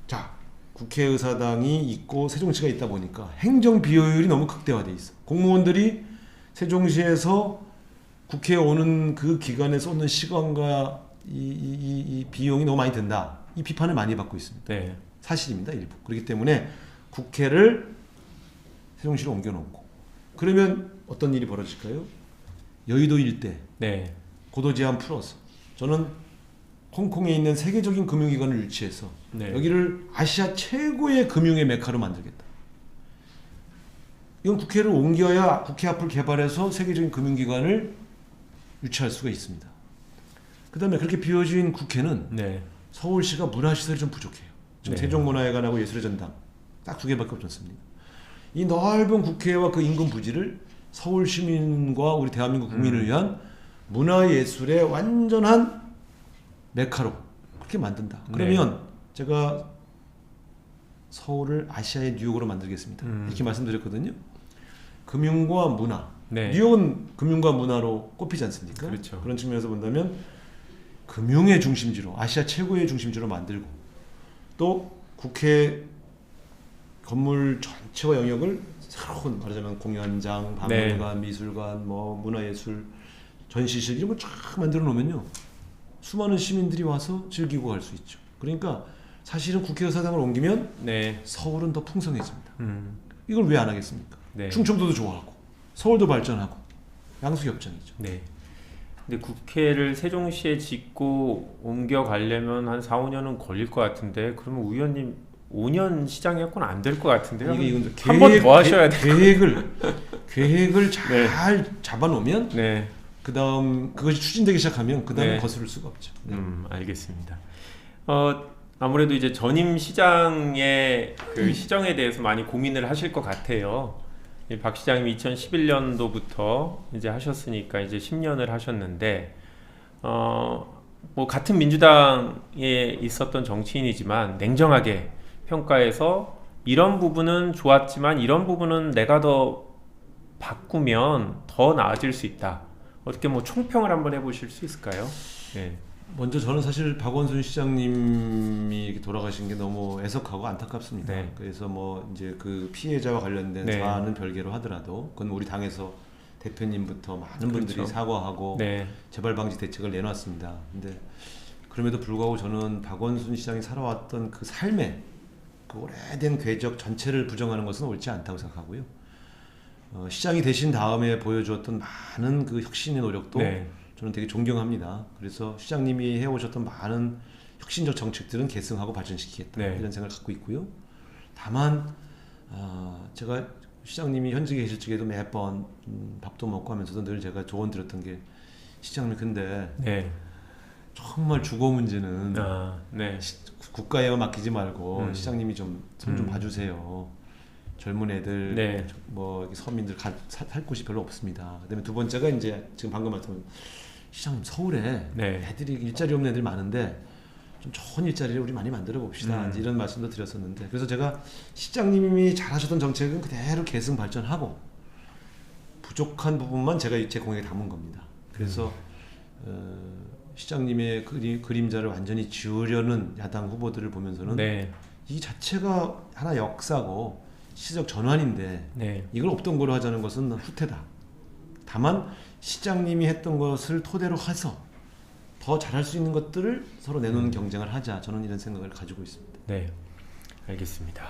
S2: 자 국회의사당이 있고 세종시가 있다 보니까 행정 비효율이 너무 극대화돼 있어. 공무원들이 세종시에서 국회에 오는 그 기간에 쏟는 시간과 이 비용이 너무 많이 든다. 이 비판을 많이 받고 있습니다.
S1: 네,
S2: 사실입니다. 일부. 그렇기 때문에 국회를 세종시로 옮겨놓고 그러면 어떤 일이 벌어질까요? 여의도 일대
S1: 네,
S2: 고도 제한 풀어서 저는 홍콩에 있는 세계적인 금융기관을 유치해서
S1: 네.
S2: 여기를 아시아 최고의 금융의 메카로 만들겠다. 이건 국회를 옮겨야 국회 앞을 개발해서 세계적인 금융기관을 유치할 수가 있습니다. 그 다음에 그렇게 비워진 국회는
S1: 네,
S2: 서울시가 문화시설이 좀 부족해요. 지금
S1: 네.
S2: 세종문화회관하고 예술의 전당 딱 2개밖에 없지 않습니까? 이 넓은 국회와 그 인근 부지를 서울 시민과 우리 대한민국 국민을 위한 문화예술의 완전한 메카로 그렇게 만든다. 그러면 제가 서울을 아시아의 뉴욕으로 만들겠습니다. 이렇게 말씀드렸거든요. 금융과 문화.
S1: 네.
S2: 뉴욕은 금융과 문화로 꼽히지 않습니까?
S1: 그렇죠.
S2: 그런 측면에서 본다면 금융의 중심지로 아시아 최고의 중심지로 만들고 또 국회 건물 전체와 영역을 새로운 말하자면 공연장, 박물관, 미술관, 뭐 문화예술, 전시실 이런 거 쫙 만들어 놓으면요 수많은 시민들이 와서 즐기고 갈 수 있죠. 그러니까 사실은 국회의사당을 옮기면
S1: 네.
S2: 서울은 더 풍성해집니다. 이걸 왜 안 하겠습니까?
S1: 네.
S2: 충청도도 좋아하고 서울도 발전하고 양수협정이죠.
S1: 네. 근데 국회를 세종시에 짓고 옮겨가려면 한 4, 5년은 걸릴 것 같은데 그러면 의원님 5년 시장 갖고는 안 될 것 같은데요. 한 번 더 하셔야 돼요.
S2: 계획을 잘 잡아놓으면
S1: 네.
S2: 그 다음 그것이 추진되기 시작하면 그 다음에
S1: 네.
S2: 거스를 수가 없죠. 네.
S1: 알겠습니다. 아무래도 이제 전임 시장의 그 시정에 대해서 많이 고민을 하실 것 같아요. 이 박 시장님이 2011년도부터 이제 하셨으니까 이제 10년을 하셨는데, 뭐 같은 민주당에 있었던 정치인이지만 냉정하게 평가해서 이런 부분은 좋았지만 이런 부분은 내가 더 바꾸면 더 나아질 수 있다. 어떻게 뭐 총평을 한번 해보실 수 있을까요? 네.
S2: 먼저 저는 사실 박원순 시장님이 돌아가신 게 너무 애석하고 안타깝습니다.
S1: 네.
S2: 그래서 뭐 이제 그 피해자와 관련된
S1: 네.
S2: 사안은 별개로 하더라도 그건 우리 당에서 대표님부터 많은 분들이
S1: 그렇죠.
S2: 사과하고
S1: 네.
S2: 재발 방지 대책을 내놨습니다. 근데 그럼에도 불구하고 저는 박원순 시장이 살아왔던 그 삶의 그 오래된 궤적 전체를 부정하는 것은 옳지 않다고 생각하고요. 시장이 되신 다음에 보여주었던 많은 그 혁신의 노력도
S1: 네.
S2: 저는 되게 존경합니다. 그래서 시장님이 해오셨던 많은 혁신적 정책들은 계승하고 발전시키겠다
S1: 네.
S2: 이런 생각을 갖고 있고요. 다만 제가 시장님이 현직에 계실 적에도 매번 밥도 먹고 하면서도 늘 제가 조언 드렸던 게 시장님 근데
S1: 네.
S2: 정말 주거 문제는
S1: 네.
S2: 국가에만 맡기지 말고 시장님이 좀 손 좀 봐주세요. 젊은 애들
S1: 네.
S2: 뭐 서민들 살 곳이 별로 없습니다. 그다음에 두 번째가 이제 지금 방금 말씀한 시장님 서울에
S1: 네.
S2: 애들이 일자리 없는 애들이 많은데 좀 좋은 일자리를 우리 많이 만들어 봅시다. 이제 이런 말씀도 드렸었는데 그래서 제가 시장님이 잘하셨던 정책은 그대로 계승 발전하고 부족한 부분만 제가 제 공약에 담은 겁니다. 그래서 시장님의 그림자를 완전히 지우려는 야당 후보들을 보면서는
S1: 네.
S2: 이 자체가 하나 역사고 시적 전환인데
S1: 네.
S2: 이걸 없던 거로 하자는 것은 후퇴다. 다만 시장님이 했던 것을 토대로 해서 더 잘할 수 있는 것들을 서로 내놓는 경쟁을 하자. 저는 이런 생각을 가지고 있습니다.
S1: 네. 알겠습니다.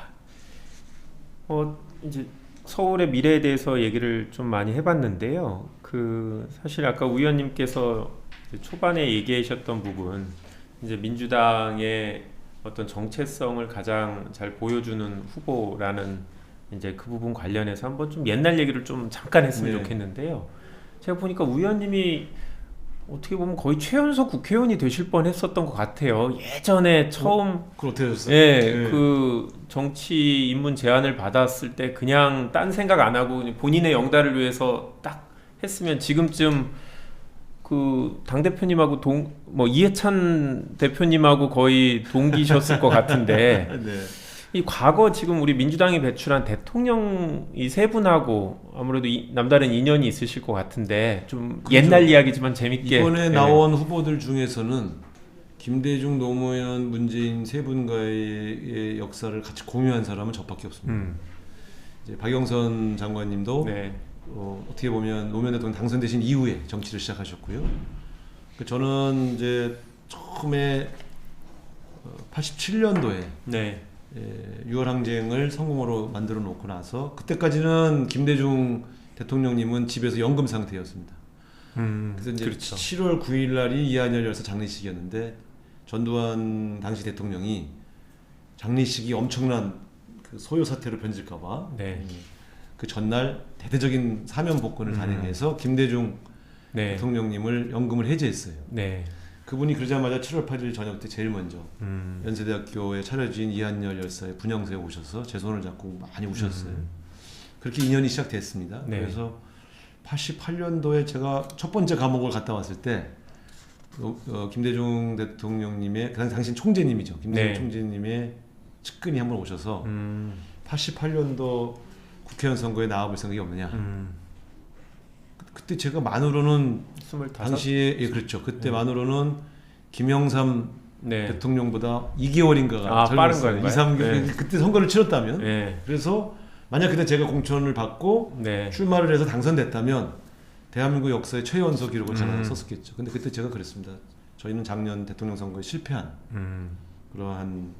S1: 이제 서울의 미래에 대해서 얘기를 좀 많이 해봤는데요. 그 사실 아까 우 의원님께서 초반에 얘기하셨던 부분, 이제 민주당의 어떤 정체성을 가장 잘 보여주는 후보라는 이제 그 부분 관련해서 한번 좀 옛날 얘기를 좀 잠깐 했으면
S2: 네.
S1: 좋겠는데요. 제가 보니까 우 의원님이 어떻게 보면 거의 최연소 국회의원이 되실 뻔했었던 것 같아요. 예전에 처음
S2: 그걸 어떻게 하셨어요?
S1: 예,
S2: 네.
S1: 그 정치 입문 제안을 받았을 때 그냥 딴 생각 안 하고 본인의 영달을 위해서 딱 했으면 지금쯤 그 당 대표님하고 뭐 이해찬 대표님하고 거의 동기셨을 것 같은데
S2: 네.
S1: 이 과거 지금 우리 민주당이 배출한 대통령 이 세 분하고 아무래도 남다른 인연이 있으실 것 같은데 좀
S2: 그렇죠.
S1: 옛날 이야기지만 재밌게
S2: 이번에 나온 후보들 중에서는 김대중, 노무현, 문재인 세 분과의 역사를 같이 공유한 사람은 저밖에 없습니다. 이제 박영선 장관님도
S1: 네.
S2: 어떻게 보면 노무현 대통령 당선되신 이후에 정치를 시작하셨고요. 저는 이제 처음에 87년도에
S1: 네.
S2: 6월 항쟁을 성공으로 만들어 놓고 나서 그때까지는 김대중 대통령님은 집에서 연금 상태였습니다. 그래서 이제
S1: 그렇죠.
S2: 7월 9일 날이 이한열 열사 장례식이었는데 전두환 당시 대통령이 장례식이 엄청난 그 소요 사태로 변질까봐
S1: 네.
S2: 그 전날 대대적인 사면 복권을 단행해서 김대중
S1: 네.
S2: 대통령님을 연금을 해제했어요.
S1: 네.
S2: 그분이 그러자마자 7월 8일 저녁 때 제일 먼저 연세대학교에 차려진 이한열 열사의 분향소에 오셔서 제 손을 잡고 많이 우셨어요. 그렇게 인연이 시작됐습니다.
S1: 네.
S2: 그래서 88년도에 제가 첫 번째 감옥을 갔다 왔을 때 김대중 대통령님의 그 당시 총재님이죠. 김대중
S1: 네.
S2: 총재님의 측근이 한번 오셔서 88년도 국회의원 선거에 나와볼 생각이 없느냐. 그때 제가 만으로는
S1: 25?
S2: 당시에 그렇죠. 그때 만으로는 김영삼
S1: 네.
S2: 대통령보다 2개월인가가
S1: 빠른 거예요.
S2: 2, 3개월
S1: 네.
S2: 그때 선거를 치렀다면
S1: 네.
S2: 그래서 만약 그때 제가 공천을 받고
S1: 네.
S2: 출마를 해서 당선됐다면 대한민국 역사의 최연소 기록을 가능했었겠죠. 근데 그때 제가 그랬습니다. 저희는 작년 대통령 선거에 실패한 그러한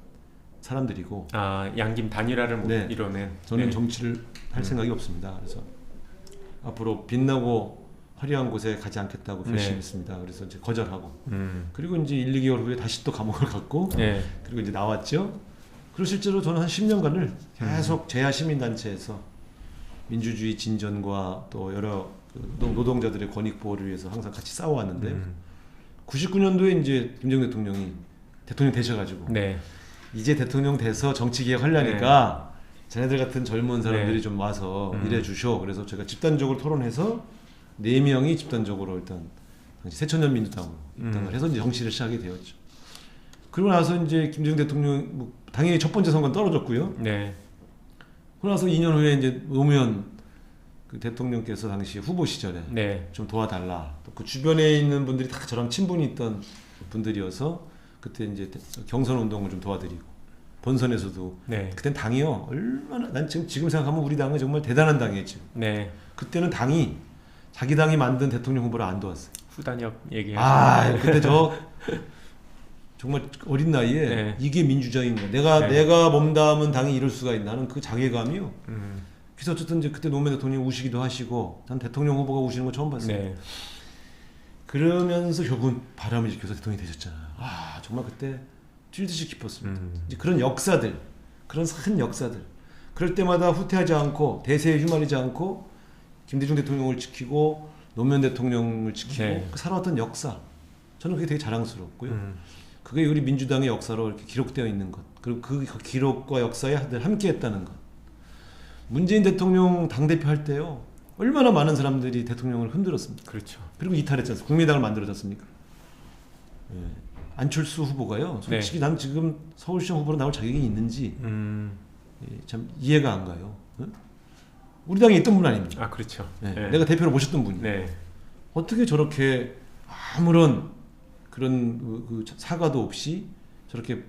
S2: 사람들이고
S1: 양김 단일화를 못
S2: 네.
S1: 이뤄낸
S2: 저는
S1: 네.
S2: 정치를 할 생각이 없습니다. 그래서 앞으로 빛나고 화려한 곳에 가지 않겠다고 결심했습니다. 그래서 이제 거절하고 그리고 이제 1, 2개월 후에 다시 또 감옥을 갔고
S1: 네.
S2: 그리고 이제 나왔죠. 그리고 실제로 저는 한 10년간을 계속 제야 시민단체에서 민주주의 진전과 또 여러 노동자들의 권익 보호를 위해서 항상 같이 싸워왔는데 99년도에 이제 김정은 대통령이 대통령 되셔가지고
S1: 네.
S2: 이제 대통령 돼서 정치 개혁 하려니까 자네들 같은 젊은 사람들이
S1: 네.
S2: 좀 와서 일해 주셔. 그래서 제가 집단적으로 토론해서 4명이 집단적으로 일단 당시 새천년민주당으로 입당을 해서 이제 정치를 시작이 되었죠. 그러고 나서 이제 김대중 대통령 뭐 당연히 첫 번째 선거는 떨어졌고요.
S1: 네.
S2: 그러고 나서 2년 후에 이제 노무현 그 대통령께서 당시 후보 시절에
S1: 네.
S2: 좀 도와달라. 또 그 주변에 있는 분들이 다 저랑 친분이 있던 분들이어서 그때 이제 경선 운동을 좀 도와드리고 본선에서도
S1: 네.
S2: 그땐 당이요 얼마나 난 지금 생각하면 우리 당은 정말 대단한 당이었죠.
S1: 네.
S2: 그때는 당이 자기 당이 만든 대통령 후보를 안 도왔어요.
S1: 후단협 얘기하시는.
S2: 그때 저 정말 어린 나이에
S1: 네.
S2: 이게 민주주의인가?
S1: 네.
S2: 내가 몸담은 당이 이럴 수가 있나 하는 그 자괴감이요. 그래서 어쨌든 이제 그때 노무현 대통령이 우시기도 하시고 난 대통령 후보가 우시는 거 처음 봤어요.
S1: 네.
S2: 그러면서 결국은 바람을 일으켜서 대통령이 되셨잖아요. 정말 그때 찔듯이 기뻤습니다. 이제 그런 역사들, 그런 큰 역사들. 그럴 때마다 후퇴하지 않고 대세에 휘말리지 않고 김대중 대통령을 지키고 노무현 대통령을 지키고
S1: 네.
S2: 살아왔던 역사. 저는 그게 되게 자랑스럽고요. 그게 우리 민주당의 역사로 이렇게 기록되어 있는 것. 그리고 그 기록과 역사에 늘 함께했다는 것. 문재인 대통령 당대표 할 때요. 얼마나 많은 사람들이 대통령을 흔들었습니다.
S1: 그렇죠.
S2: 그리고 이탈했지 않습니까? 국민의당을 만들어졌습니까? 예. 안철수 후보가요. 솔직히 난 지금 서울시장 후보로 나올 자격이 있는지 참 이해가 안 가요. 우리 당에 있던 분 아닙니까?
S1: 아 그렇죠.
S2: 예.
S1: 네.
S2: 내가 대표로 모셨던 분이.
S1: 네.
S2: 어떻게 저렇게 아무런 그런 그 사과도 없이 저렇게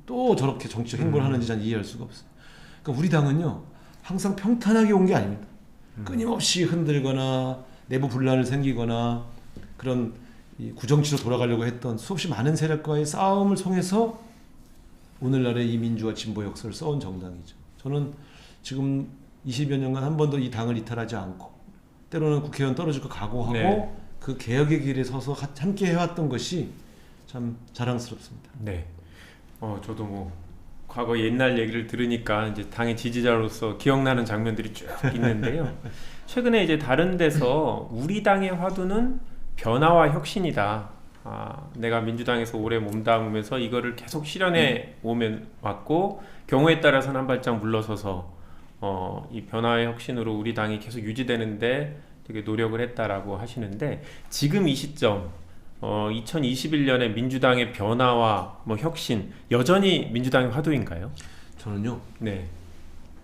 S2: 또 저렇게 정치적 행보를 하는지 난 이해할 수가 없어요. 그러니까 우리 당은요 항상 평탄하게 온 게 아닙니다. 끊임없이 흔들거나 내부 분란을 생기거나 그런 이 구정치로 돌아가려고 했던 수없이 많은 세력과의 싸움을 통해서 오늘날의 이 민주화 진보 역사를 써온 정당이죠. 저는 지금 20여 년간 한 번도 이 당을 이탈하지 않고 때로는 국회의원 떨어질 거 각오하고
S1: 네.
S2: 그 개혁의 길에 서서 함께 해왔던 것이 참 자랑스럽습니다.
S1: 네. 저도 뭐 과거 옛날 얘기를 들으니까 이제 당의 지지자로서 기억나는 장면들이 쭉 있는데요. 최근에 이제 다른 데서 우리 당의 화두는 변화와 혁신이다. 내가 민주당에서 오래 몸담으면서 이거를 계속 실현해 오면 왔고 경우에 따라서는 한 발짝 물러서서 이 변화의 혁신으로 우리 당이 계속 유지되는데 되게 노력을 했다라고 하시는데 지금 이 시점 2021년에 민주당의 변화와 뭐 혁신 여전히 민주당의 화두인가요?
S2: 저는요.
S1: 네.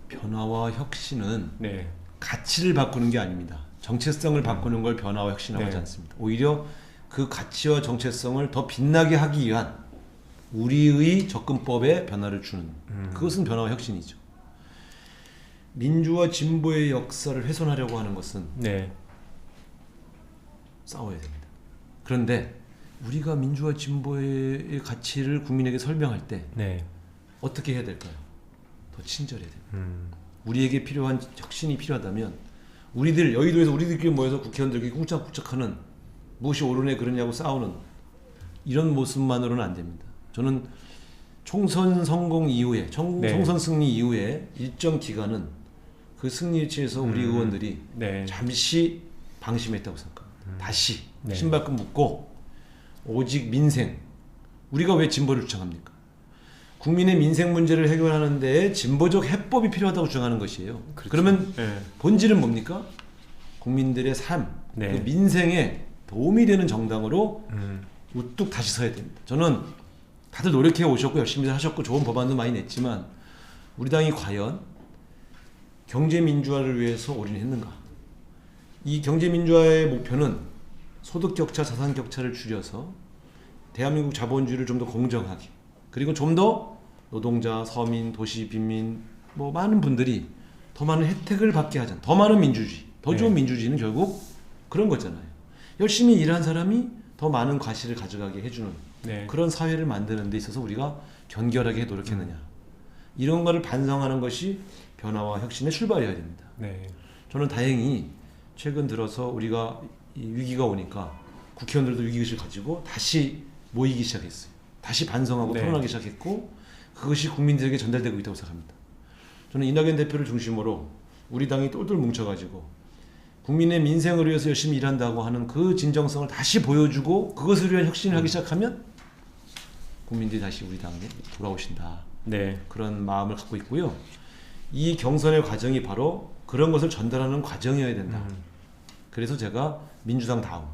S2: 변화와 혁신은
S1: 네.
S2: 가치를 바꾸는 게 아닙니다. 정체성을 바꾸는 걸 변화와 혁신이라고
S1: 네.
S2: 하지 않습니다. 오히려 그 가치와 정체성을 더 빛나게 하기 위한 우리의 접근법에 변화를 주는 그것은 변화와 혁신이죠. 민주와 진보의 역사를 훼손하려고 하는 것은
S1: 네.
S2: 싸워야 됩니다. 그런데 우리가 민주와 진보의 가치를 국민에게 설명할 때
S1: 네.
S2: 어떻게 해야 될까요? 더 친절해야 됩니다. 우리에게 필요한 혁신이 필요하다면 우리들 여의도에서 우리들끼리 모여서 국회의원들끼리 쿵짝쿵짝하는 무엇이 옳으냐 그러냐고 싸우는 이런 모습만으로는 안 됩니다. 저는 총선 성공 이후에
S1: 네.
S2: 총선 승리 이후에 일정 기간은 그 승리에 취해서 우리 의원들이
S1: 네.
S2: 잠시 방심했다고 생각합니다. 다시
S1: 네.
S2: 신발끈 묶고 오직 민생 우리가 왜 진보를 주장합니까? 국민의 민생 문제를 해결하는 데 진보적 해법이 필요하다고 주장하는 것이에요.
S1: 그렇죠.
S2: 그러면
S1: 네.
S2: 본질은 뭡니까? 국민들의 삶,
S1: 네.
S2: 그 민생에 도움이 되는 정당으로 우뚝 다시 서야 됩니다. 저는 다들 노력해 오셨고 열심히 하셨고 좋은 법안도 많이 냈지만 우리 당이 과연 경제 민주화를 위해서 올인했는가? 이 경제 민주화의 목표는 소득 격차, 자산 격차를 줄여서 대한민국 자본주의를 좀 더 공정하게 그리고 좀 더 노동자, 서민, 도시, 빈민 뭐 많은 분들이 더 많은 혜택을 받게 하자. 더 많은 민주주의, 더 좋은
S1: 네.
S2: 민주주의는 결국 그런 거잖아요. 열심히 일한 사람이 더 많은 과실을 가져가게 해주는
S1: 네.
S2: 그런 사회를 만드는 데 있어서 우리가 견결하게 노력했느냐. 이런 거를 반성하는 것이 변화와 혁신의 출발이어야 됩니다.
S1: 네.
S2: 저는 다행히 최근 들어서 우리가 이 위기가 오니까 국회의원들도 위기의식을 가지고 다시 모이기 시작했어요. 다시 반성하고
S1: 네.
S2: 토론하기 시작했고 그것이 국민들에게 전달되고 있다고 생각합니다. 저는 이낙연 대표를 중심으로 우리 당이 똘똘 뭉쳐가지고 국민의 민생을 위해서 열심히 일한다고 하는 그 진정성을 다시 보여주고 그것을 위한 혁신을 하기 시작하면 국민들이 다시 우리 당에 돌아오신다.
S1: 네.
S2: 그런 마음을 갖고 있고요. 이 경선의 과정이 바로 그런 것을 전달하는 과정이어야 된다. 그래서 제가 민주당 다음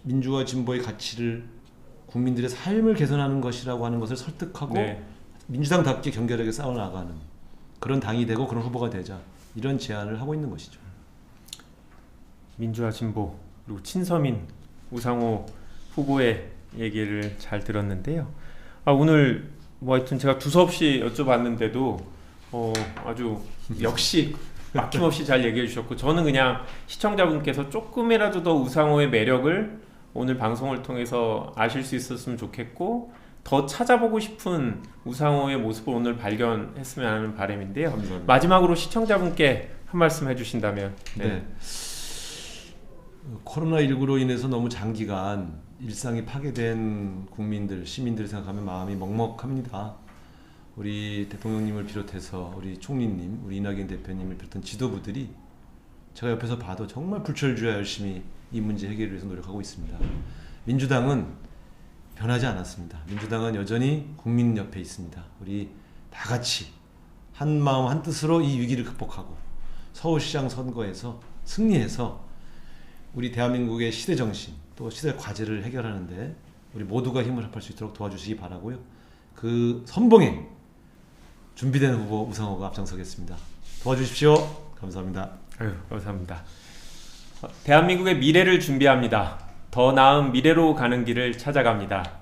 S2: 민주와 진보의 가치를 국민들의 삶을 개선하는 것이라고 하는 것을 설득하고
S1: 네.
S2: 민주당답게 경결하게 싸워나가는 그런 당이 되고 그런 후보가 되자 이런 제안을 하고 있는 것이죠.
S1: 민주와 진보 그리고 친서민 우상호 후보의 얘기를 잘 들었는데요. 오늘 뭐 하여튼 제가 두서없이 여쭤봤는데도 아주 역시 막힘없이 잘 얘기해 주셨고 저는 그냥 시청자분께서 조금이라도 더 우상호의 매력을 오늘 방송을 통해서 아실 수 있었으면 좋겠고 더 찾아보고 싶은 우상호의 모습을 오늘 발견했으면 하는 바람인데요.
S2: 감사합니다.
S1: 마지막으로 시청자분께 한 말씀 해주신다면.
S2: 네. 코로나19로 인해서 너무 장기간 일상이 파괴된 국민들, 시민들을 생각하면 마음이 먹먹합니다. 우리 대통령님을 비롯해서 우리 총리님, 우리 이낙연 대표님을 비롯한 지도부들이 제가 옆에서 봐도 정말 불철주야 열심히 이 문제 해결을 위해서 노력하고 있습니다. 민주당은 변하지 않았습니다. 민주당은 여전히 국민 옆에 있습니다. 우리 다 같이 한 마음 한 뜻으로 이 위기를 극복하고 서울시장 선거에서 승리해서 우리 대한민국의 시대 정신 또 시대 과제를 해결하는데 우리 모두가 힘을 합할 수 있도록 도와주시기 바라고요. 그 선봉에 준비된 후보 우상호가 앞장서겠습니다. 도와주십시오. 감사합니다.
S1: 감사합니다. 대한민국의 미래를 준비합니다. 더 나은 미래로 가는 길을 찾아갑니다.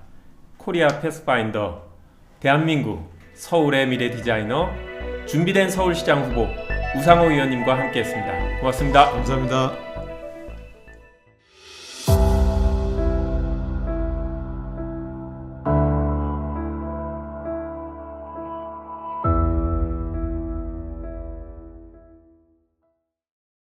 S1: 코리아 패스파인더 대한민국 서울의 미래 디자이너 준비된 서울시장 후보 우상호 의원님과 함께했습니다. 고맙습니다.
S2: 감사합니다.